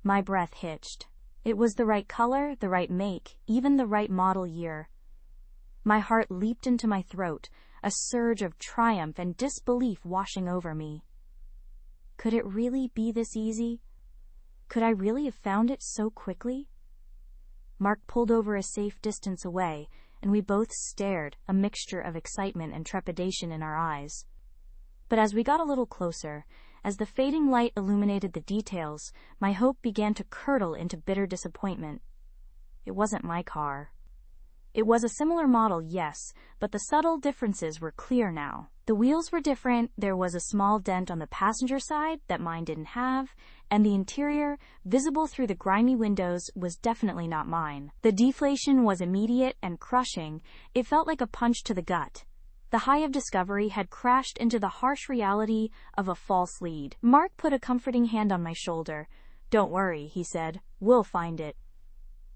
S1: My breath hitched. It was the right color, the right make, even the right model year. My heart leaped into my throat, a surge of triumph and disbelief washing over me. Could it really be this easy? Could I really have found it so quickly? Mark pulled over a safe distance away, and we both stared, a mixture of excitement and trepidation in our eyes. But as we got a little closer, as the fading light illuminated the details, my hope began to curdle into bitter disappointment. It wasn't my car. It was a similar model, yes, but the subtle differences were clear now. The wheels were different, there was a small dent on the passenger side that mine didn't have, and the interior, visible through the grimy windows, was definitely not mine. The deflation was immediate and crushing. It felt like a punch to the gut. The high of discovery had crashed into the harsh reality of a false lead. Mark put a comforting hand on my shoulder. "Don't worry," he said. "We'll find it."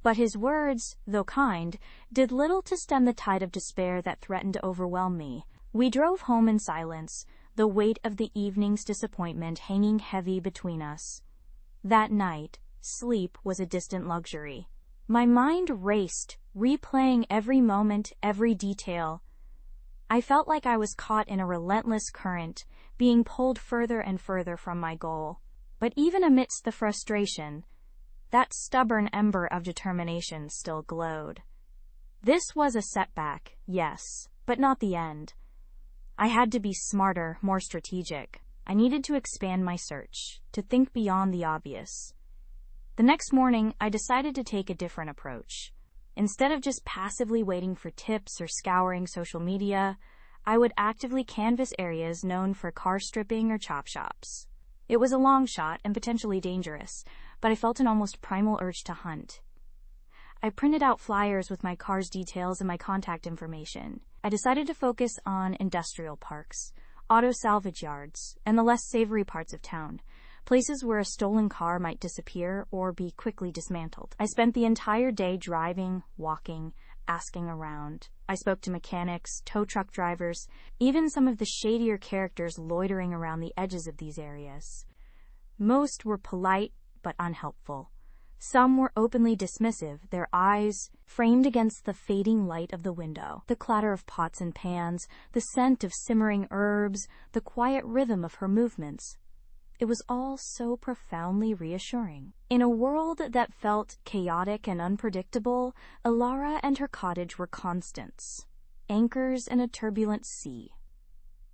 S1: But his words, though kind, did little to stem the tide of despair that threatened to overwhelm me. We drove home in silence, the weight of the evening's disappointment hanging heavy between us. That night, sleep was a distant luxury. My mind raced, replaying every moment, every detail. I felt like I was caught in a relentless current, being pulled further and further from my goal. But even amidst the frustration, that stubborn ember of determination still glowed. This was a setback, yes, but not the end. I had to be smarter, more strategic. I needed to expand my search, to think beyond the obvious. The next morning, I decided to take a different approach. Instead of just passively waiting for tips or scouring social media, I would actively canvass areas known for car stripping or chop shops. It was a long shot and potentially dangerous, but I felt an almost primal urge to hunt. I printed out flyers with my car's details and my contact information. I decided to focus on industrial parks, auto salvage yards, and the less savory parts of town, places where a stolen car might disappear or be quickly dismantled. I spent the entire day driving, walking, asking around. I spoke to mechanics, tow truck drivers, even some of the shadier characters loitering around the edges of these areas. Most were polite but unhelpful. Some were openly dismissive, their eyes framed against the fading light of the window. The clatter of pots and pans, the scent of simmering herbs, the quiet rhythm of her movements. It was all so profoundly reassuring. In a world that felt chaotic and unpredictable, Alara and her cottage were constants, anchors in a turbulent sea.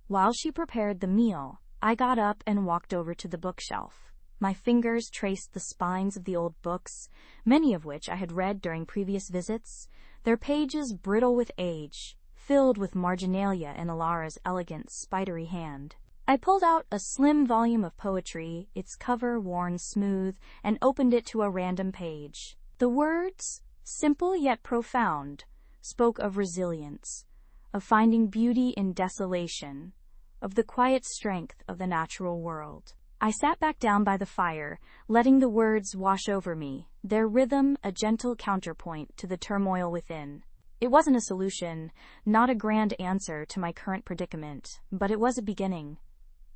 S1: While she prepared the meal, I got up and walked over to the bookshelf. My fingers traced the spines of the old books, many of which I had read during previous visits, their pages brittle with age, filled with marginalia in Alara's elegant, spidery hand. I pulled out a slim volume of poetry, its cover worn smooth, and opened it to a random page. The words, simple yet profound, spoke of resilience, of finding beauty in desolation, of the quiet strength of the natural world. I sat back down by the fire, letting the words wash over me, their rhythm a gentle counterpoint to the turmoil within. It wasn't a solution, not a grand answer to my current predicament, but it was a beginning.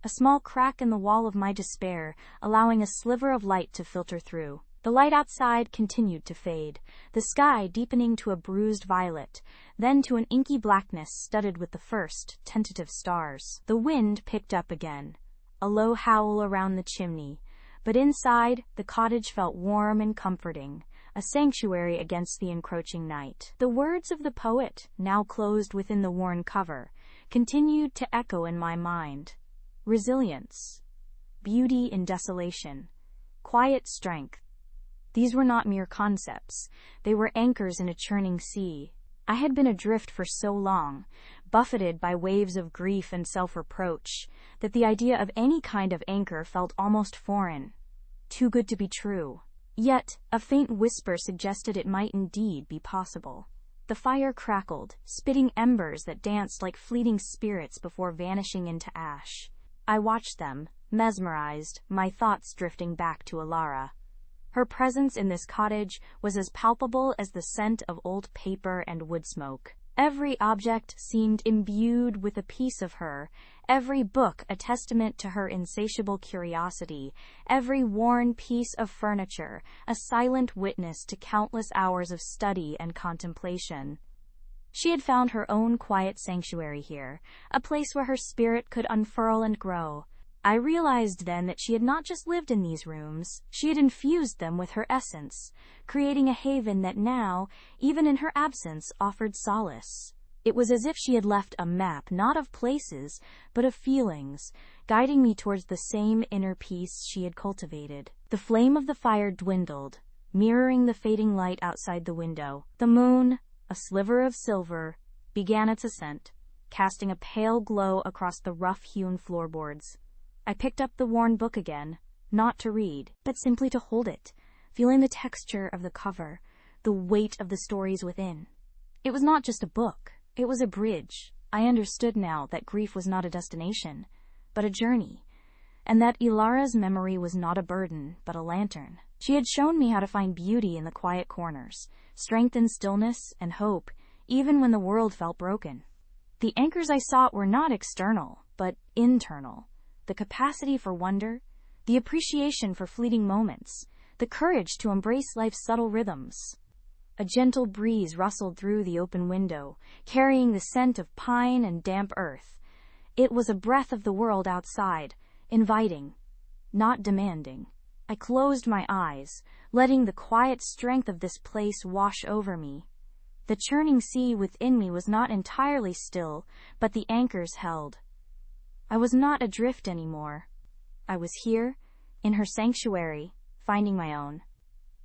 S1: A small crack in the wall of my despair, allowing a sliver of light to filter through. The light outside continued to fade, the sky deepening to a bruised violet, then to an inky blackness studded with the first, tentative stars. The wind picked up again, a low howl around the chimney, but inside, the cottage felt warm and comforting, a sanctuary against the encroaching night. The words of the poet, now closed within the worn cover, continued to echo in my mind. Resilience, beauty in desolation, quiet strength. These were not mere concepts. They were anchors in a churning sea. I had been adrift for so long, buffeted by waves of grief and self-reproach, that the idea of any kind of anchor felt almost foreign. Too good to be true. Yet, a faint whisper suggested it might indeed be possible. The fire crackled, spitting embers that danced like fleeting spirits before vanishing into ash. I watched them, mesmerized, my thoughts drifting back to Alara. Her presence in this cottage was as palpable as the scent of old paper and wood smoke. Every object seemed imbued with a piece of her, every book a testament to her insatiable curiosity, every worn piece of furniture a silent witness to countless hours of study and contemplation. She had found her own quiet sanctuary here, a place where her spirit could unfurl and grow. I realized then that she had not just lived in these rooms, she had infused them with her essence, creating a haven that now, even in her absence, offered solace. It was as if she had left a map not of places, but of feelings, guiding me towards the same inner peace she had cultivated. The flame of the fire dwindled, mirroring the fading light outside the window. The moon, a sliver of silver, began its ascent, casting a pale glow across the rough-hewn floorboards. I picked up the worn book again, not to read, but simply to hold it, feeling the texture of the cover, the weight of the stories within. It was not just a book, it was a bridge. I understood now that grief was not a destination, but a journey, and that Ilara's memory was not a burden, but a lantern. She had shown me how to find beauty in the quiet corners, strength in stillness, and hope, even when the world felt broken. The anchors I sought were not external, but internal. The capacity for wonder, the appreciation for fleeting moments, the courage to embrace life's subtle rhythms. A gentle breeze rustled through the open window, carrying the scent of pine and damp earth. It was a breath of the world outside, inviting, not demanding. I closed my eyes, letting the quiet strength of this place wash over me. The churning sea within me was not entirely still, but the anchors held. I was not adrift anymore. I was here, in her sanctuary, finding my own.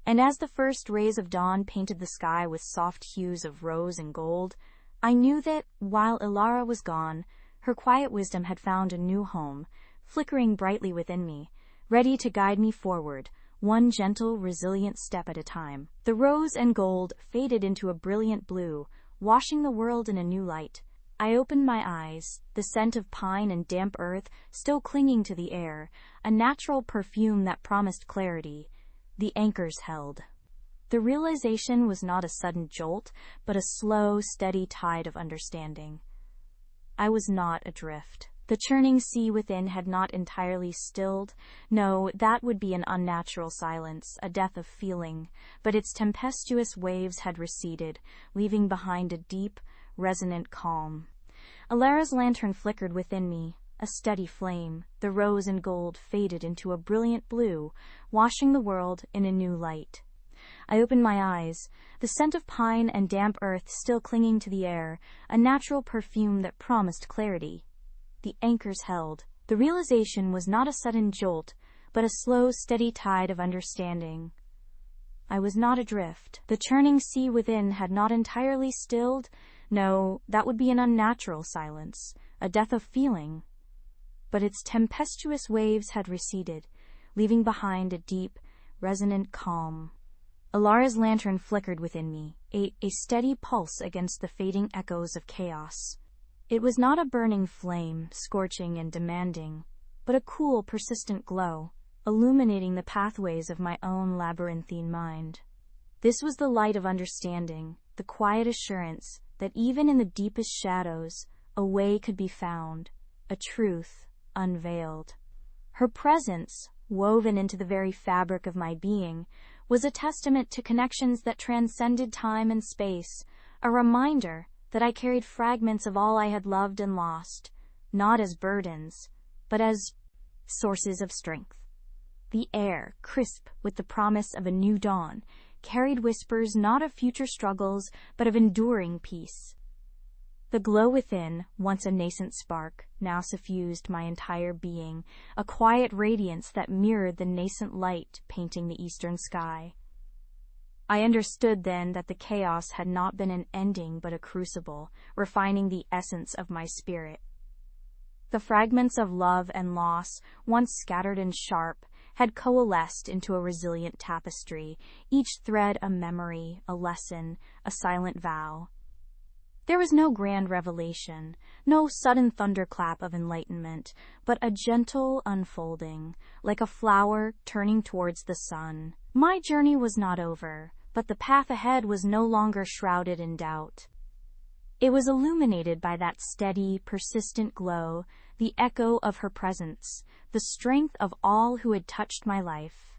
S1: And as the first rays of dawn painted the sky with soft hues of rose and gold, I knew that, while Ilara was gone, her quiet wisdom had found a new home, flickering brightly within me, ready to guide me forward, one gentle, resilient step at a time. The rose and gold faded into a brilliant blue, washing the world in a new light. I opened my eyes, the scent of pine and damp earth still clinging to the air, a natural perfume that promised clarity. The anchors held. The realization was not a sudden jolt, but a slow, steady tide of understanding. I was not adrift. The churning sea within had not entirely stilled. No, that would be an unnatural silence, a death of feeling, but its tempestuous waves had receded, leaving behind a deep, resonant calm. Alara's lantern flickered within me, a steady flame. The rose and gold faded into a brilliant blue, washing the world in a new light. I opened my eyes, the scent of pine and damp earth still clinging to the air, a natural perfume that promised clarity. The anchors held. The realization was not a sudden jolt, but a slow, steady tide of understanding. I was not adrift. The churning sea within had not entirely stilled. No, that would be an unnatural silence, a death of feeling. But its tempestuous waves had receded, leaving behind a deep, resonant calm. Alara's lantern flickered within me, a steady pulse against the fading echoes of chaos. It was not a burning flame, scorching and demanding, but a cool, persistent glow, illuminating the pathways of my own labyrinthine mind. This was the light of understanding, the quiet assurance that even in the deepest shadows, a way could be found, a truth unveiled. Her presence, woven into the very fabric of my being, was a testament to connections that transcended time and space, a reminder that I carried fragments of all I had loved and lost, not as burdens, but as sources of strength. The air, crisp with the promise of a new dawn, carried whispers not of future struggles, but of enduring peace. The glow within, once a nascent spark, now suffused my entire being, a quiet radiance that mirrored the nascent light painting the eastern sky. I understood then that the chaos had not been an ending but a crucible, refining the essence of my spirit. The fragments of love and loss, once scattered and sharp, had coalesced into a resilient tapestry, each thread a memory, a lesson, a silent vow. There was no grand revelation, no sudden thunderclap of enlightenment, but a gentle unfolding, like a flower turning towards the sun. My journey was not over, but the path ahead was no longer shrouded in doubt. It was illuminated by that steady, persistent glow, the echo of her presence, the strength of all who had touched my life.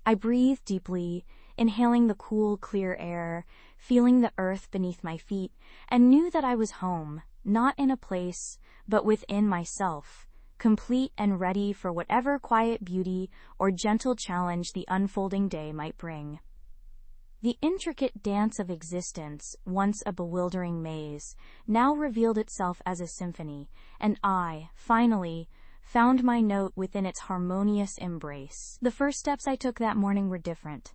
S1: I breathed deeply, inhaling the cool, clear air, feeling the earth beneath my feet, and knew that I was home, not in a place, but within myself, complete and ready for whatever quiet beauty or gentle challenge the unfolding day might bring. The intricate dance of existence, once a bewildering maze, now revealed itself as a symphony, and I, finally, found my note within its harmonious embrace. The first steps I took that morning were different.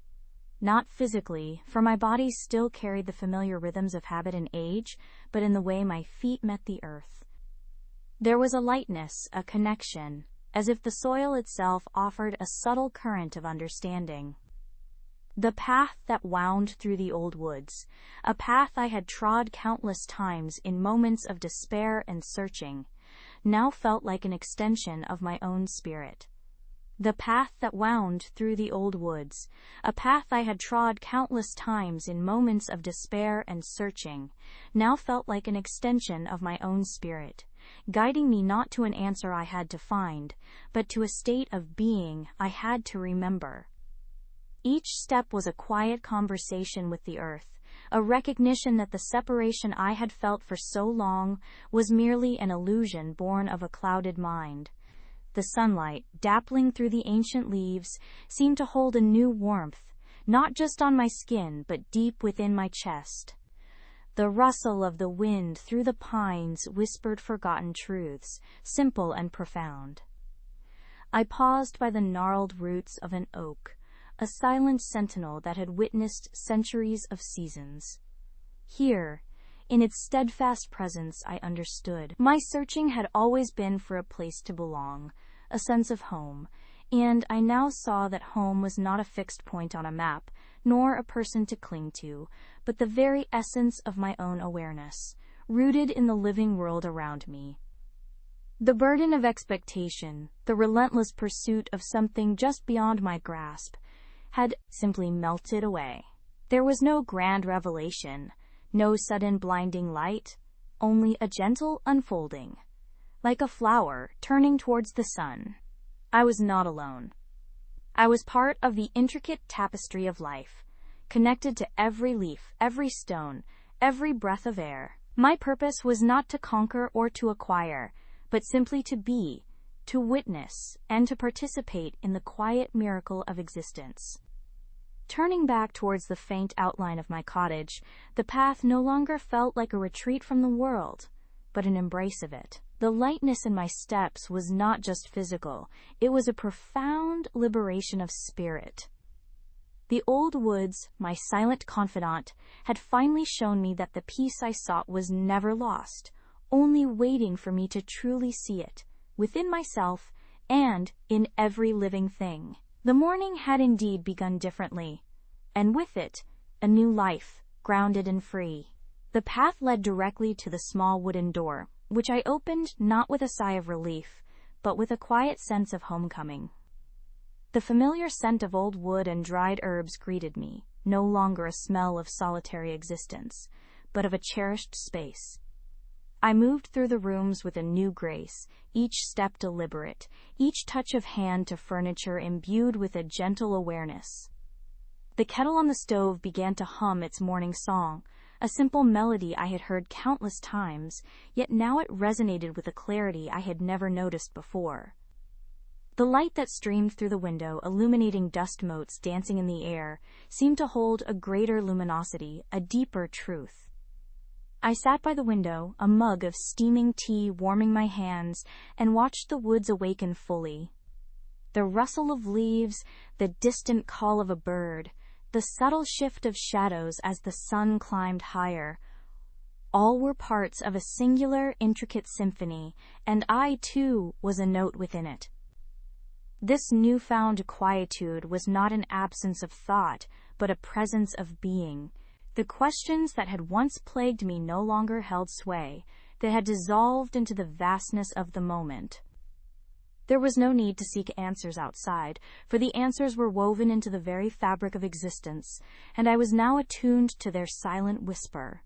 S1: Not physically, for my body still carried the familiar rhythms of habit and age, but in the way my feet met the earth. There was a lightness, a connection, as if the soil itself offered a subtle current of understanding. The path that wound through the old woods, a path I had trod countless times in moments of despair and searching, now felt like an extension of my own spirit. The path that wound through the old woods, a path I had trod countless times in moments of despair and searching, now felt like an extension of my own spirit, guiding me not to an answer I had to find, but to a state of being I had to remember. Each step was a quiet conversation with the earth, a recognition that the separation I had felt for so long was merely an illusion born of a clouded mind. The sunlight, dappling through the ancient leaves, seemed to hold a new warmth, not just on my skin, but deep within my chest. The rustle of the wind through the pines whispered forgotten truths, simple and profound. I paused by the gnarled roots of an oak, a silent sentinel that had witnessed centuries of seasons. Here, in its steadfast presence, I understood. My searching had always been for a place to belong, a sense of home, and I now saw that home was not a fixed point on a map, nor a person to cling to, but the very essence of my own awareness, rooted in the living world around me. The burden of expectation, the relentless pursuit of something just beyond my grasp, had simply melted away. There was no grand revelation, no sudden blinding light, only a gentle unfolding, like a flower turning towards the sun. I was not alone. I was part of the intricate tapestry of life, connected to every leaf, every stone, every breath of air. My purpose was not to conquer or to acquire, but simply to be, to witness, and to participate in the quiet miracle of existence. Turning back towards the faint outline of my cottage, the path no longer felt like a retreat from the world, but an embrace of it. The lightness in my steps was not just physical, it was a profound liberation of spirit. The old woods, my silent confidant, had finally shown me that the peace I sought was never lost, only waiting for me to truly see it, within myself and in every living thing. The morning had indeed begun differently, and with it, a new life, grounded and free. The path led directly to the small wooden door, which I opened not with a sigh of relief, but with a quiet sense of homecoming. The familiar scent of old wood and dried herbs greeted me, no longer a smell of solitary existence, but of a cherished space. I moved through the rooms with a new grace, each step deliberate, each touch of hand to furniture imbued with a gentle awareness. The kettle on the stove began to hum its morning song, a simple melody I had heard countless times, yet now it resonated with a clarity I had never noticed before. The light that streamed through the window, illuminating dust motes dancing in the air, seemed to hold a greater luminosity, a deeper truth. I sat by the window, a mug of steaming tea warming my hands, and watched the woods awaken fully. The rustle of leaves, the distant call of a bird, the subtle shift of shadows as the sun climbed higher. All were parts of a singular, intricate symphony, and I, too, was a note within it. This newfound quietude was not an absence of thought, but a presence of being. The questions that had once plagued me no longer held sway. They had dissolved into the vastness of the moment. There was no need to seek answers outside, for the answers were woven into the very fabric of existence, and I was now attuned to their silent whisper.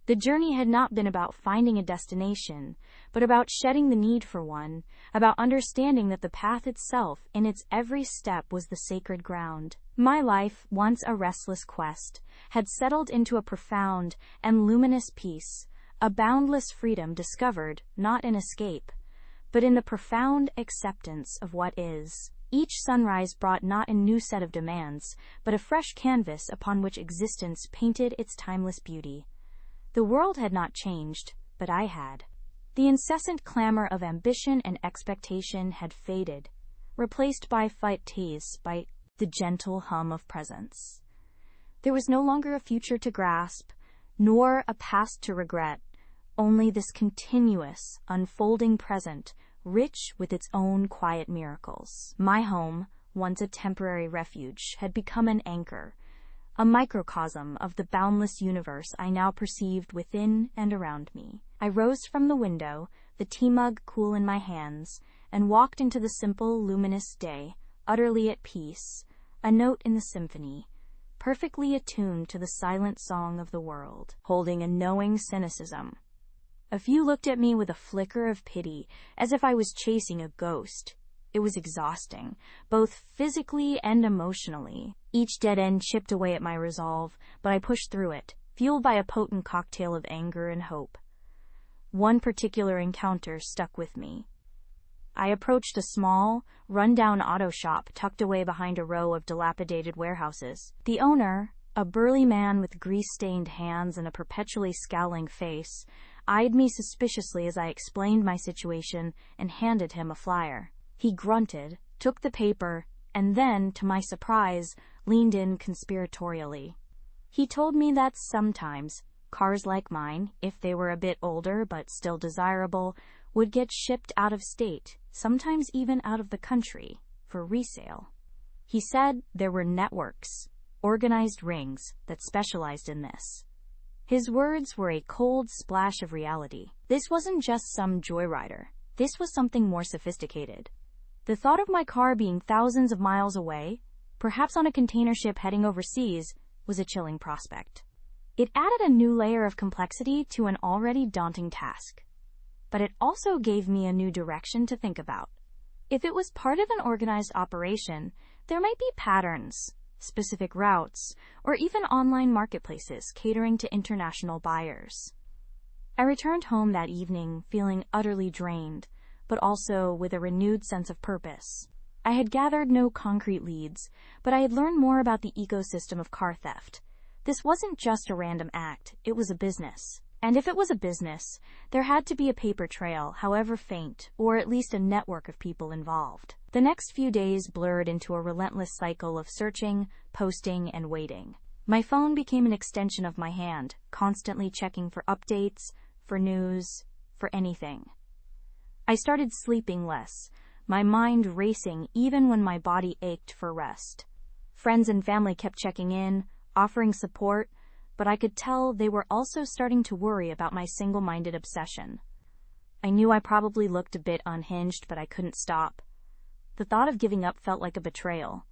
S1: The journey had not been about finding a destination, but about shedding the need for one, about understanding that the path itself, in its every step, was the sacred ground. My life, once a restless quest, had settled into a profound and luminous peace, a boundless freedom discovered not in escape, but in the profound acceptance of what is. Each sunrise brought not a new set of demands, but a fresh canvas upon which existence painted its timeless beauty. The world had not changed, but I had. The incessant clamor of ambition and expectation had faded, replaced by fatigues, by the gentle hum of presence. There was no longer a future to grasp, nor a past to regret, only this continuous, unfolding present, rich with its own quiet miracles. My home, once a temporary refuge, had become an anchor, a microcosm of the boundless universe I now perceived within and around me. I rose from the window, the tea mug cool in my hands, and walked into the simple, luminous day, utterly at peace, a note in the symphony, perfectly attuned to the silent song of the world, holding a knowing cynicism. A few looked at me with a flicker of pity, as if I was chasing a ghost. It was exhausting, both physically and emotionally. Each dead end chipped away at my resolve, but I pushed through it, fueled by a potent cocktail of anger and hope. One particular encounter stuck with me. I approached a small, run-down auto shop tucked away behind a row of dilapidated warehouses. The owner, a burly man with grease-stained hands and a perpetually scowling face, eyed me suspiciously as I explained my situation and handed him a flyer. He grunted, took the paper, and then, to my surprise, leaned in conspiratorially. He told me that sometimes cars like mine, if they were a bit older but still desirable, would get shipped out of state, sometimes even out of the country, for resale. He said there were networks, organized rings, that specialized in this. His words were a cold splash of reality. This wasn't just some joyrider. This was something more sophisticated. The thought of my car being thousands of miles away, perhaps on a container ship heading overseas, was a chilling prospect. It added a new layer of complexity to an already daunting task. But it also gave me a new direction to think about. If it was part of an organized operation, there might be patterns, specific routes, or even online marketplaces catering to international buyers. I returned home that evening feeling utterly drained, but also with a renewed sense of purpose. I had gathered no concrete leads, but I had learned more about the ecosystem of car theft. This wasn't just a random act, it was a business. And if it was a business, there had to be a paper trail, however faint, or at least a network of people involved. The next few days blurred into a relentless cycle of searching, posting, and waiting. My phone became an extension of my hand, constantly checking for updates, for news, for anything. I started sleeping less, my mind racing even when my body ached for rest. Friends and family kept checking in, offering support, but I could tell they were also starting to worry about my single-minded obsession. I knew I probably looked a bit unhinged, but I couldn't stop. The thought of giving up felt like a betrayal.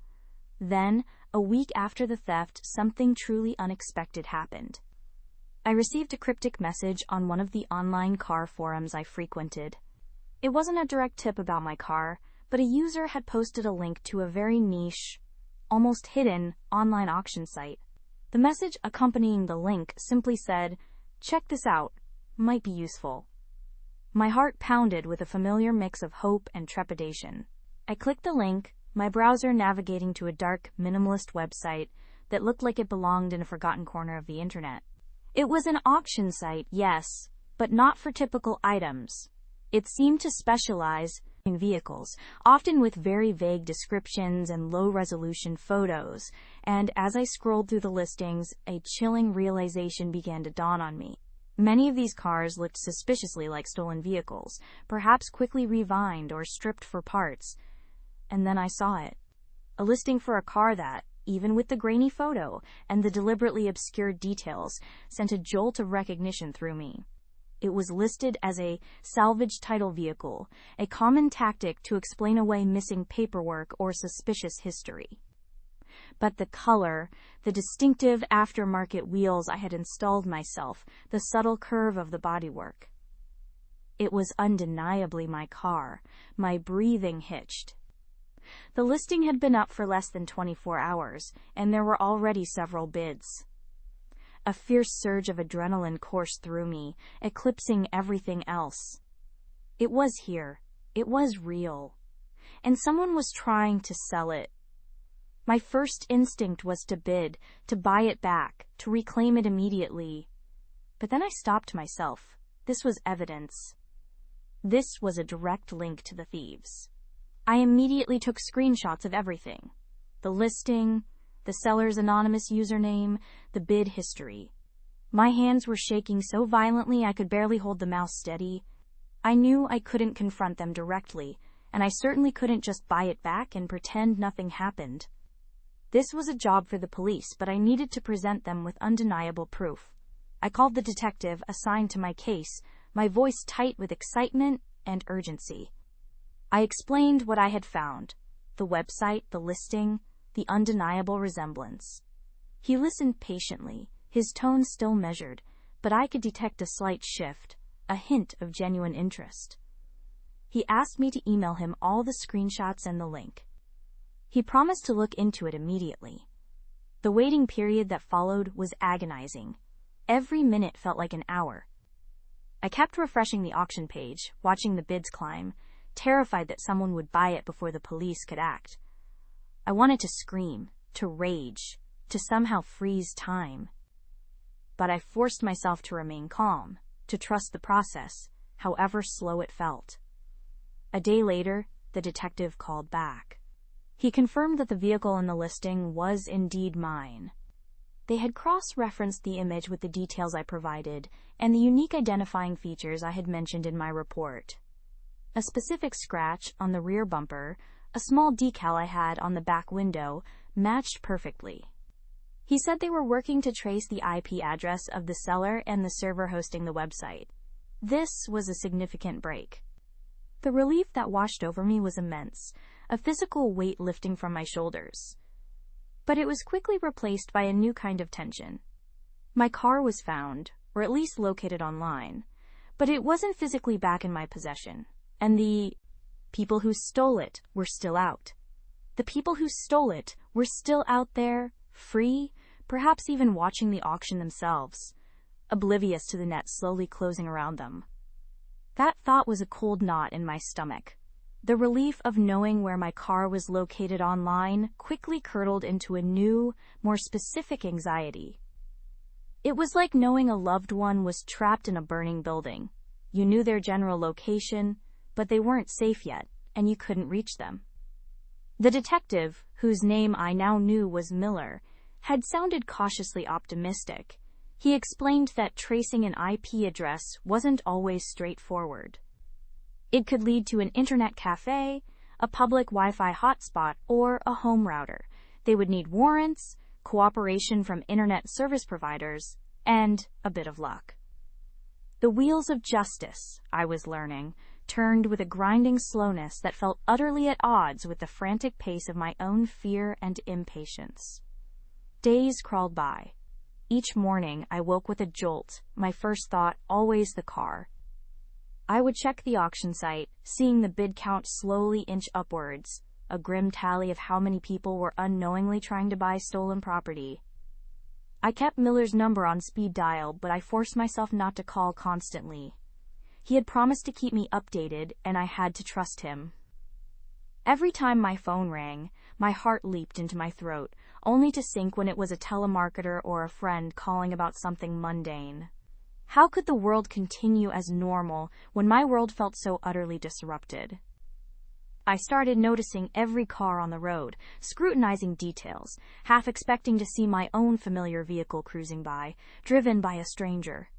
S1: Then, a week after the theft, something truly unexpected happened. I received a cryptic message on one of the online car forums I frequented. It wasn't a direct tip about my car, but a user had posted a link to a very niche, almost hidden, online auction site. The message accompanying the link simply said, "Check this out, might be useful." My heart pounded with a familiar mix of hope and trepidation. I clicked the link, my browser navigating to a dark, minimalist website that looked like it belonged in a forgotten corner of the internet. It was an auction site, yes, but not for typical items. It seemed to specialize, vehicles, often with very vague descriptions and low-resolution photos, and as I scrolled through the listings, a chilling realization began to dawn on me. Many of these cars looked suspiciously like stolen vehicles, perhaps quickly revined or stripped for parts. And then I saw it. A listing for a car that, even with the grainy photo and the deliberately obscured details, sent a jolt of recognition through me. It was listed as a salvage title vehicle, a common tactic to explain away missing paperwork or suspicious history. But the color, the distinctive aftermarket wheels I had installed myself, the subtle curve of the bodywork. It was undeniably my car, my breathing hitched. The listing had been up for less than 24 hours, and there were already several bids. A fierce surge of adrenaline coursed through me, eclipsing everything else. It was here. It was real. And someone was trying to sell it. My first instinct was to bid, to buy it back, to reclaim it immediately. But then I stopped myself. This was evidence. This was a direct link to the thieves. I immediately took screenshots of everything. The listing, the seller's anonymous username, the bid history. My hands were shaking so violently I could barely hold the mouse steady. I knew I couldn't confront them directly, and I certainly couldn't just buy it back and pretend nothing happened. This was a job for the police, but I needed to present them with undeniable proof. I called the detective assigned to my case, my voice tight with excitement and urgency. I explained what I had found, the website, the listing, the undeniable resemblance. He listened patiently, his tone still measured, but I could detect a slight shift, a hint of genuine interest. He asked me to email him all the screenshots and the link. He promised to look into it immediately. The waiting period that followed was agonizing. Every minute felt like an hour. I kept refreshing the auction page, watching the bids climb, terrified that someone would buy it before the police could act. I wanted to scream, to rage, to somehow freeze time. But I forced myself to remain calm, to trust the process, however slow it felt. A day later, the detective called back. He confirmed that the vehicle in the listing was indeed mine. They had cross-referenced the image with the details I provided and the unique identifying features I had mentioned in my report. A specific scratch on the rear bumper, a small decal I had on the back window, matched perfectly. He said they were working to trace the IP address of the seller and the server hosting the website. This was a significant break. The relief that washed over me was immense, a physical weight lifting from my shoulders. But it was quickly replaced by a new kind of tension. My car was found, or at least located online, but it wasn't physically back in my possession, and the people who stole it were still out. The people who stole it were still out there, free, perhaps even watching the auction themselves, oblivious to the net slowly closing around them. That thought was a cold knot in my stomach. The relief of knowing where my car was located online quickly curdled into a new, more specific anxiety. It was like knowing a loved one was trapped in a burning building. You knew their general location, but they weren't safe yet, and you couldn't reach them. The detective, whose name I now knew was Miller, had sounded cautiously optimistic. He explained that tracing an IP address wasn't always straightforward. It could lead to an internet cafe, a public Wi-Fi hotspot, or a home router. They would need warrants, cooperation from internet service providers, and a bit of luck. The wheels of justice, I was learning, turned with a grinding slowness that felt utterly at odds with the frantic pace of my own fear and impatience. Days crawled by. Each morning I woke with a jolt, my first thought always the car. I would check the auction site, seeing the bid count slowly inch upwards, a grim tally of how many people were unknowingly trying to buy stolen property. I kept Miller's number on speed dial, but I forced myself not to call constantly. He had promised to keep me updated, and I had to trust him. Every time my phone rang, my heart leaped into my throat, only to sink when it was a telemarketer or a friend calling about something mundane. How could the world continue as normal when my world felt so utterly disrupted? I started noticing every car on the road, scrutinizing details, half expecting to see my own familiar vehicle cruising by, driven by a stranger.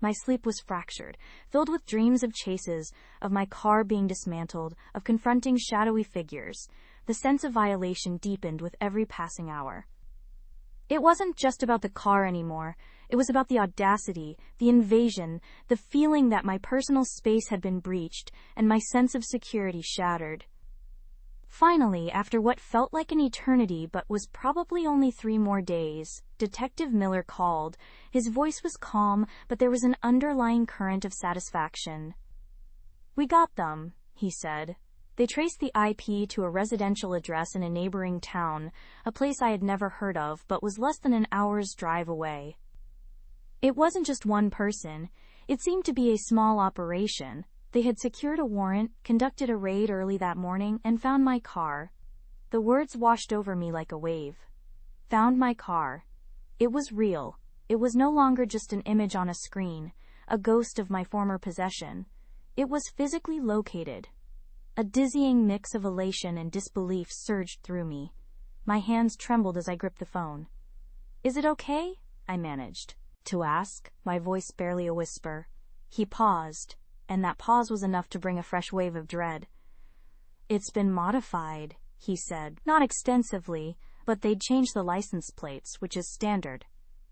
S1: My sleep was fractured, filled with dreams of chases, of my car being dismantled, of confronting shadowy figures. The sense of violation deepened with every passing hour. It wasn't just about the car anymore. It was about the audacity, the invasion, the feeling that my personal space had been breached, and my sense of security shattered. Finally, after what felt like an eternity but was probably only 3 more days, Detective Miller called. His voice was calm, but there was an underlying current of satisfaction. "We got them," he said. They traced the IP to a residential address in a neighboring town, a place I had never heard of but was less than an hour's drive away. It wasn't just one person. It seemed to be a small operation. They had secured a warrant, conducted a raid early that morning, and found my car. The words washed over me like a wave. Found my car. It was real. It was no longer just an image on a screen, a ghost of my former possession. It was physically located. A dizzying mix of elation and disbelief surged through me. My hands trembled as I gripped the phone. "Is it okay?" I managed to ask, my voice barely a whisper. He paused, and that pause was enough to bring a fresh wave of dread. "It's been modified," he said. "Not extensively, but they'd changed the license plates, which is standard.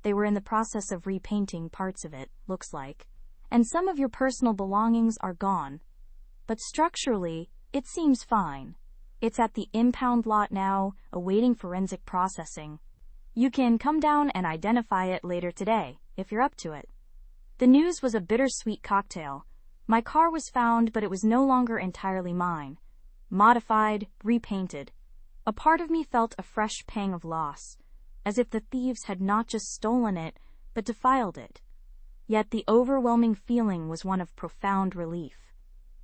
S1: They were in the process of repainting parts of it, looks like. And some of your personal belongings are gone. But structurally, it seems fine. It's at the impound lot now, awaiting forensic processing. You can come down and identify it later today, if you're up to it." The news was a bittersweet cocktail. My car was found, but it was no longer entirely mine. Modified, repainted. A part of me felt a fresh pang of loss, as if the thieves had not just stolen it, but defiled it. Yet the overwhelming feeling was one of profound relief.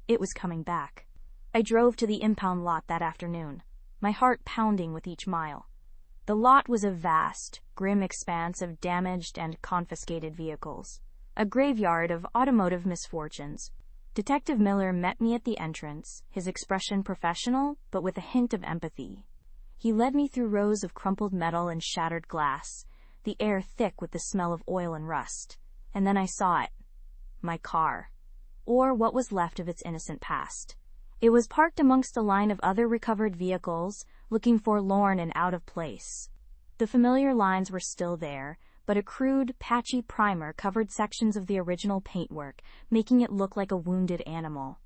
S1: It was coming back. I drove to the impound lot that afternoon, my heart pounding with each mile. The lot was a vast, grim expanse of damaged and confiscated vehicles. A graveyard of automotive misfortunes. Detective Miller met me at the entrance, his expression professional, but with a hint of empathy. He led me through rows of crumpled metal and shattered glass, the air thick with the smell of oil and rust. And then I saw it. My car. Or what was left of its innocent past. It was parked amongst a line of other recovered vehicles, looking forlorn and out of place. The familiar lines were still there, but a crude, patchy primer covered sections of the original paintwork, making it look like a wounded animal.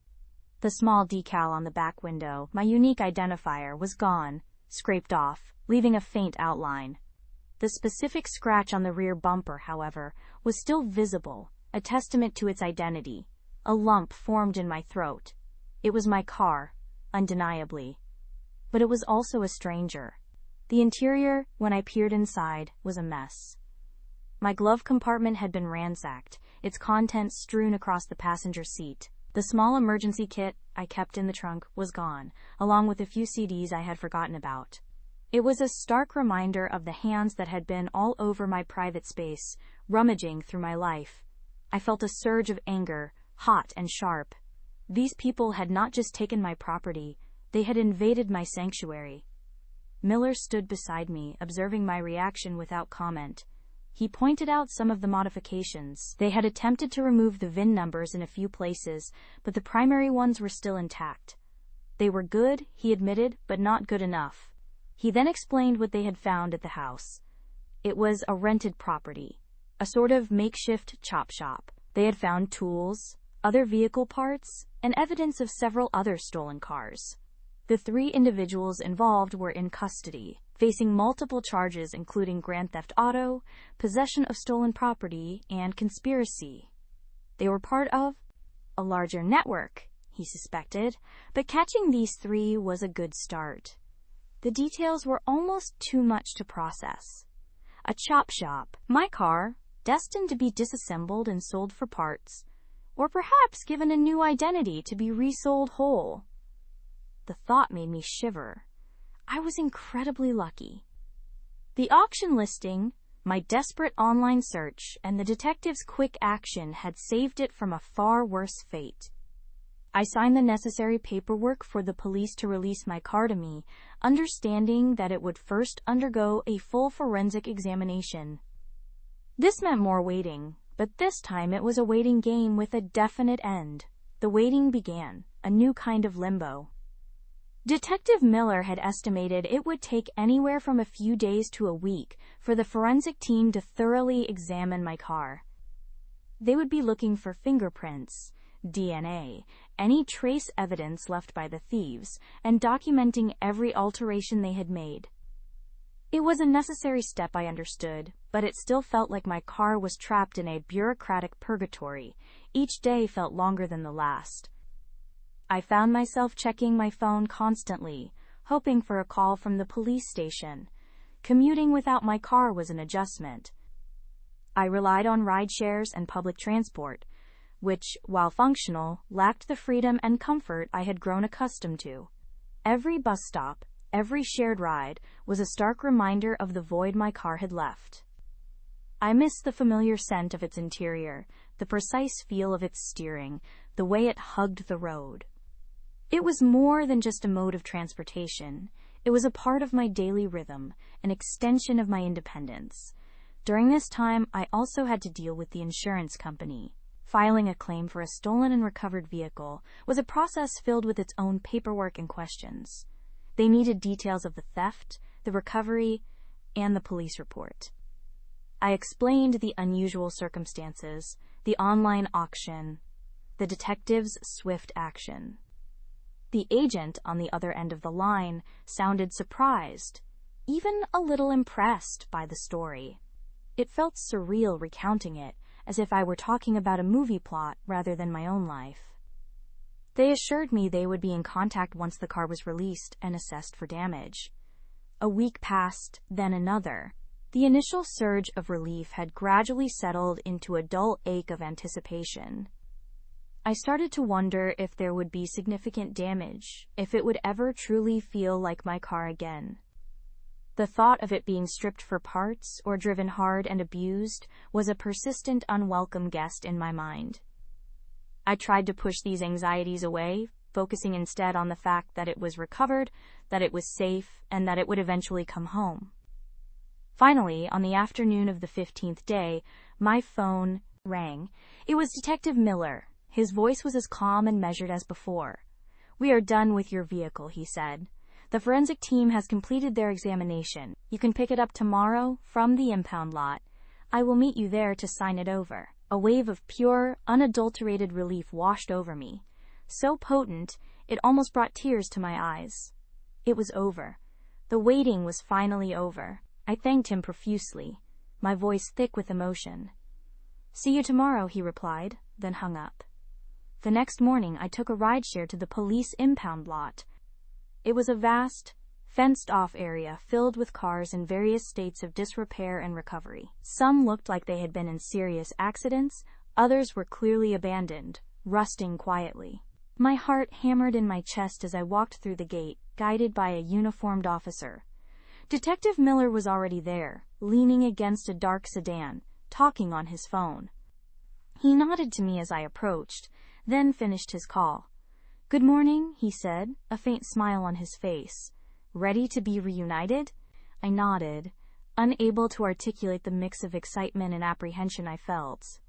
S1: The small decal on the back window, my unique identifier, was gone, scraped off, leaving a faint outline. The specific scratch on the rear bumper, however, was still visible, a testament to its identity. A lump formed in my throat. It was my car, undeniably. But it was also a stranger. The interior, when I peered inside, was a mess. My glove compartment had been ransacked, its contents strewn across the passenger seat. The small emergency kit I kept in the trunk was gone, along with a few CDs I had forgotten about. It was a stark reminder of the hands that had been all over my private space, rummaging through my life. I felt a surge of anger, hot and sharp. These people had not just taken my property, they had invaded my sanctuary. Miller stood beside me, observing my reaction without comment. He pointed out some of the modifications. They had attempted to remove the VIN numbers in a few places, but the primary ones were still intact. They were good, he admitted, but not good enough. He then explained what they had found at the house. It was a rented property, a sort of makeshift chop shop. They had found tools, other vehicle parts, and evidence of several other stolen cars. The 3 individuals involved were in custody, facing multiple charges including grand theft auto, possession of stolen property, and conspiracy. They were part of a larger network, he suspected, but catching these 3 was a good start. The details were almost too much to process. A chop shop, my car, destined to be disassembled and sold for parts, or perhaps given a new identity to be resold whole. The thought made me shiver. I was incredibly lucky. The auction listing, my desperate online search, and the detective's quick action had saved it from a far worse fate. I signed the necessary paperwork for the police to release my car to me, understanding that it would first undergo a full forensic examination. This meant more waiting, but this time it was a waiting game with a definite end. The waiting began, a new kind of limbo. Detective Miller had estimated it would take anywhere from a few days to a week for the forensic team to thoroughly examine my car. They would be looking for fingerprints, DNA, any trace evidence left by the thieves, and documenting every alteration they had made. It was a necessary step, I understood, but it still felt like my car was trapped in a bureaucratic purgatory. Each day felt longer than the last. I found myself checking my phone constantly, hoping for a call from the police station. Commuting without my car was an adjustment. I relied on ride shares and public transport, which, while functional, lacked the freedom and comfort I had grown accustomed to. Every bus stop, every shared ride, was a stark reminder of the void my car had left. I missed the familiar scent of its interior, the precise feel of its steering, the way it hugged the road. It was more than just a mode of transportation. It was a part of my daily rhythm, an extension of my independence. During this time, I also had to deal with the insurance company. Filing a claim for a stolen and recovered vehicle was a process filled with its own paperwork and questions. They needed details of the theft, the recovery, and the police report. I explained the unusual circumstances, the online auction, the detective's swift action. The agent on the other end of the line sounded surprised, even a little impressed by the story. It felt surreal recounting it, as if I were talking about a movie plot rather than my own life. They assured me they would be in contact once the car was released and assessed for damage. A week passed, then another. The initial surge of relief had gradually settled into a dull ache of anticipation. I started to wonder if there would be significant damage, if it would ever truly feel like my car again. The thought of it being stripped for parts or driven hard and abused was a persistent, unwelcome guest in my mind. I tried to push these anxieties away, focusing instead on the fact that it was recovered, that it was safe, and that it would eventually come home. Finally, on the afternoon of the 15th day, my phone rang. It was Detective Miller. His voice was as calm and measured as before. "We are done with your vehicle," he said. "The forensic team has completed their examination. You can pick it up tomorrow from the impound lot. I will meet you there to sign it over." A wave of pure, unadulterated relief washed over me, so potent it almost brought tears to my eyes. It was over. The waiting was finally over. I thanked him profusely, my voice thick with emotion. "See you tomorrow," he replied, then hung up. The next morning I took a rideshare to the police impound lot. It was a vast, fenced-off area filled with cars in various states of disrepair and recovery. Some looked like they had been in serious accidents, others were clearly abandoned, rusting quietly. My heart hammered in my chest as I walked through the gate, guided by a uniformed officer. Detective Miller was already there, leaning against a dark sedan, talking on his phone. He nodded to me as I approached, then finished his call. "Good morning," he said, a faint smile on his face. "Ready to be reunited?" I nodded, unable to articulate the mix of excitement and apprehension I felt.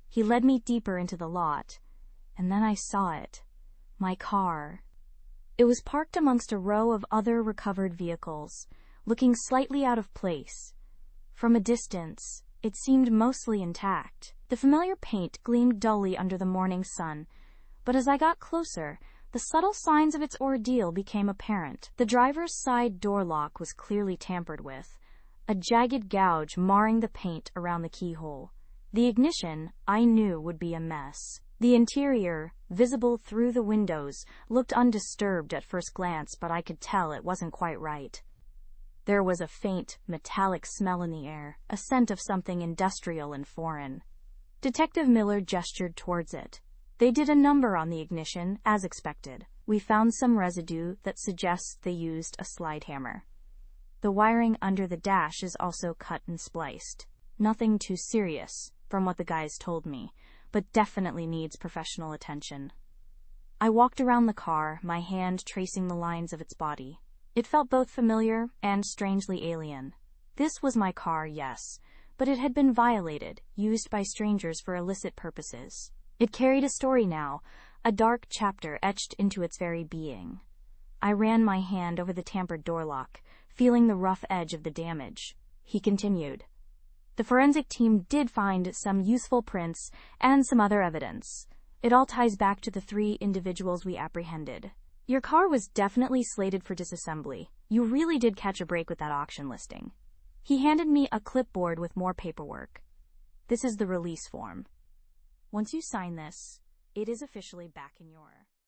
S1: He led me deeper into the lot, and then I saw it. My car. It was parked amongst a row of other recovered vehicles, looking slightly out of place. From a distance, it seemed mostly intact. The familiar paint gleamed dully under the morning sun, but as I got closer, the subtle signs of its ordeal became apparent. The driver's side door lock was clearly tampered with, a jagged gouge marring the paint around the keyhole. The ignition, I knew, would be a mess. The interior, visible through the windows, looked undisturbed at first glance, but I could tell it wasn't quite right. There was a faint, metallic smell in the air, a scent of something industrial and foreign. Detective Miller gestured towards it. They did a number on the ignition, as expected. We found some residue that suggests they used a slide hammer. The wiring under the dash is also cut and spliced. Nothing too serious, from what the guys told me, but definitely needs professional attention. I walked around the car, my hand tracing the lines of its body. It felt both familiar and strangely alien. This was my car, yes, but it had been violated, used by strangers for illicit purposes. It carried a story now, a dark chapter etched into its very being. I ran my hand over the tampered door lock, feeling the rough edge of the damage. He continued. The forensic team did find some useful prints and some other evidence. It all ties back to the 3 individuals we apprehended. Your car was definitely slated for disassembly. You really did catch a break with that auction listing. He handed me a clipboard with more paperwork. This is the release form. Once you sign this, it is officially back in your